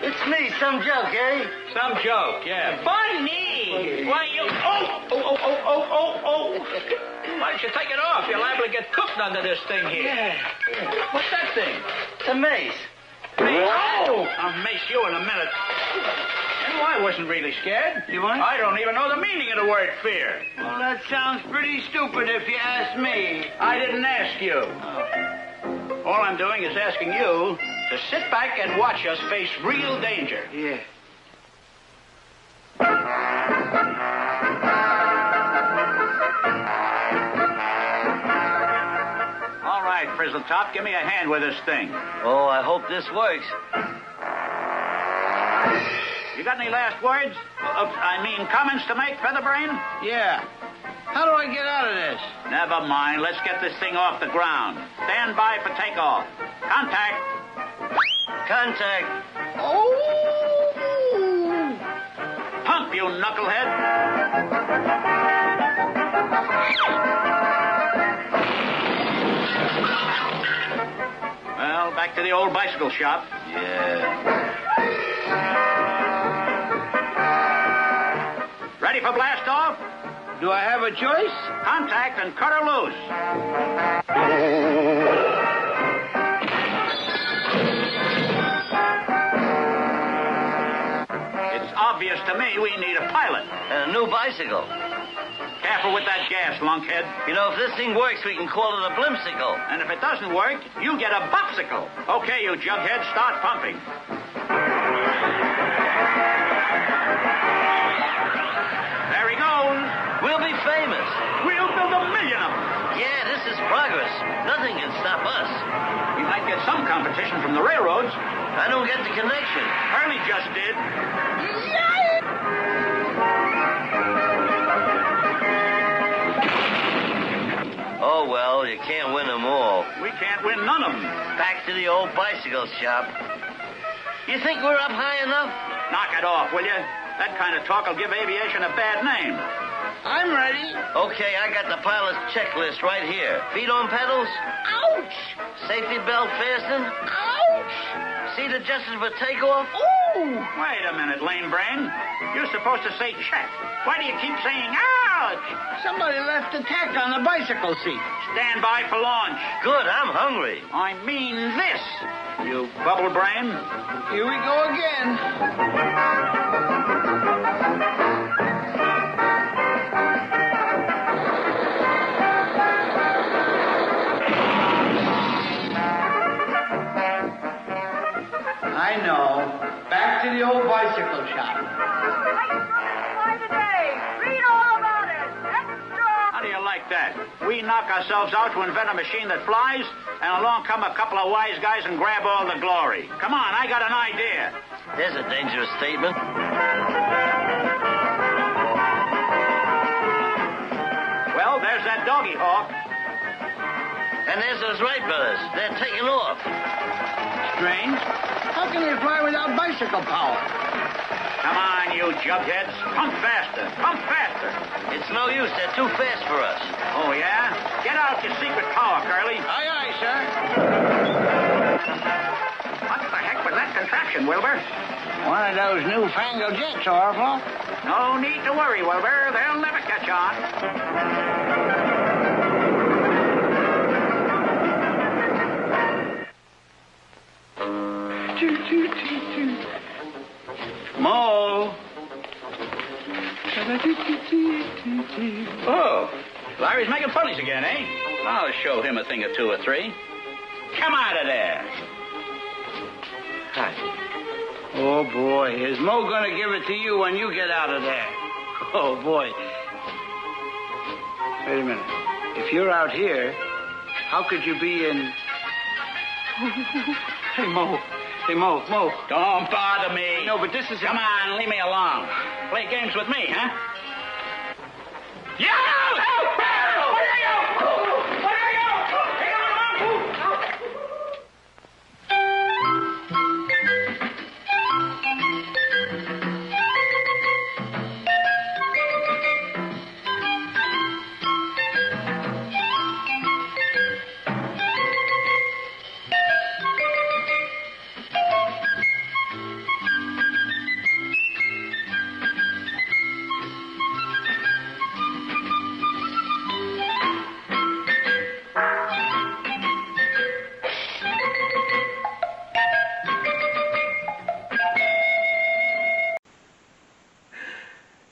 It's me, some joke, eh? Some joke, yeah. Funny. Why, you... Oh. Why don't you take it off? You're liable to get cooked under this thing here. Yeah. What's that thing? It's a mace. Mace? Oh! I'll mace you in a minute. You know, I wasn't really scared. You weren't? I don't even know the meaning of the word fear. Well, that sounds pretty stupid if you ask me. I didn't ask you. All I'm doing is asking you to sit back and watch us face real danger. Yeah. All right, Frizzletop, give me a hand with this thing. Oh, I hope this works. You got any last words? Comments to make, Featherbrain? Yeah. How do I get out of this? Never mind. Let's get this thing off the ground. Stand by for takeoff. Contact. Oh! Pump, you knucklehead. Well, back to the old bicycle shop. Yeah. Ready for blast off? Do I have a choice? Contact and cut her loose. It's obvious to me we need a pilot. And a new bicycle. Careful with that gas, lunkhead. You know, if this thing works, we can call it a blimsicle. And if it doesn't work, you get a bopsicle. Okay, you jughead, start pumping. There he goes. We'll be famous. We'll build 1,000,000 of them. Yeah, this is progress. Nothing can stop us. We might get some competition from the railroads. I don't get the connection. Hurley just did. Oh, well, you can't win them all. We can't win none of them. Back to the old bicycle shop. You think we're up high enough? Knock it off, will you? That kind of talk will give aviation a bad name. I'm ready. Okay, I got the pilot's checklist right here. Feet on pedals? Ouch! Safety belt fastened? Ouch! Seat adjusted for takeoff? Ooh! Wait a minute, lame brain. You're supposed to say check. Why do you keep saying ouch? Somebody left the tack on the bicycle seat. Stand by for launch. Good, I'm hungry. I mean this, you bubble brain. Here we go again. I know. Back to the old bicycle shop. How do you like that? We knock ourselves out to invent a machine that flies, and along come a couple of wise guys and grab all the glory. Come on, I got an idea. There's a dangerous statement. Well, there's that doggy hawk. And there's those Wright brothers. They're taking off. Strange. How can they fly without bicycle power? Come on, you jugheads. Pump faster. Pump faster. It's no use. They're too fast for us. Oh, yeah? Get out your secret power, Curly. Aye, aye, sir. What the heck was that contraption, Wilbur? One of those newfangled jets, Orville. No need to worry, Wilbur. They'll never catch on. Mo. Oh, Larry's making funnies again, eh? I'll show him a thing or two or three. Come out of there. Hi. Oh, boy. Is Mo going to give it to you when you get out of there? Oh, boy. Wait a minute. If you're out here, how could you be in... Hey, Mo. Hey, Mo. Don't bother me. No, but this is... Come on, leave me alone. Play games with me, huh? Yeah!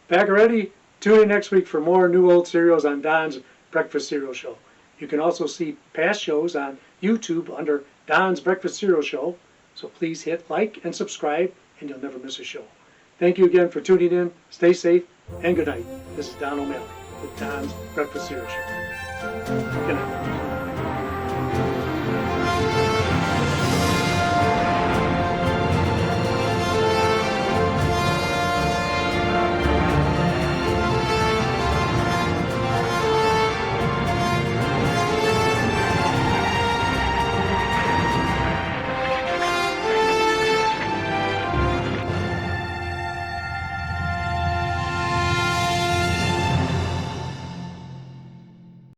Back already? Tune in next week for more new old serials on Don's Breakfast Cereal Show. You can also see past shows on YouTube under Don's Breakfast Cereal Show, so please hit like and subscribe and you'll never miss a show. Thank you again for tuning in. Stay safe and good night. This is Don O'Malley with Don's Breakfast Cereal Show. Good night.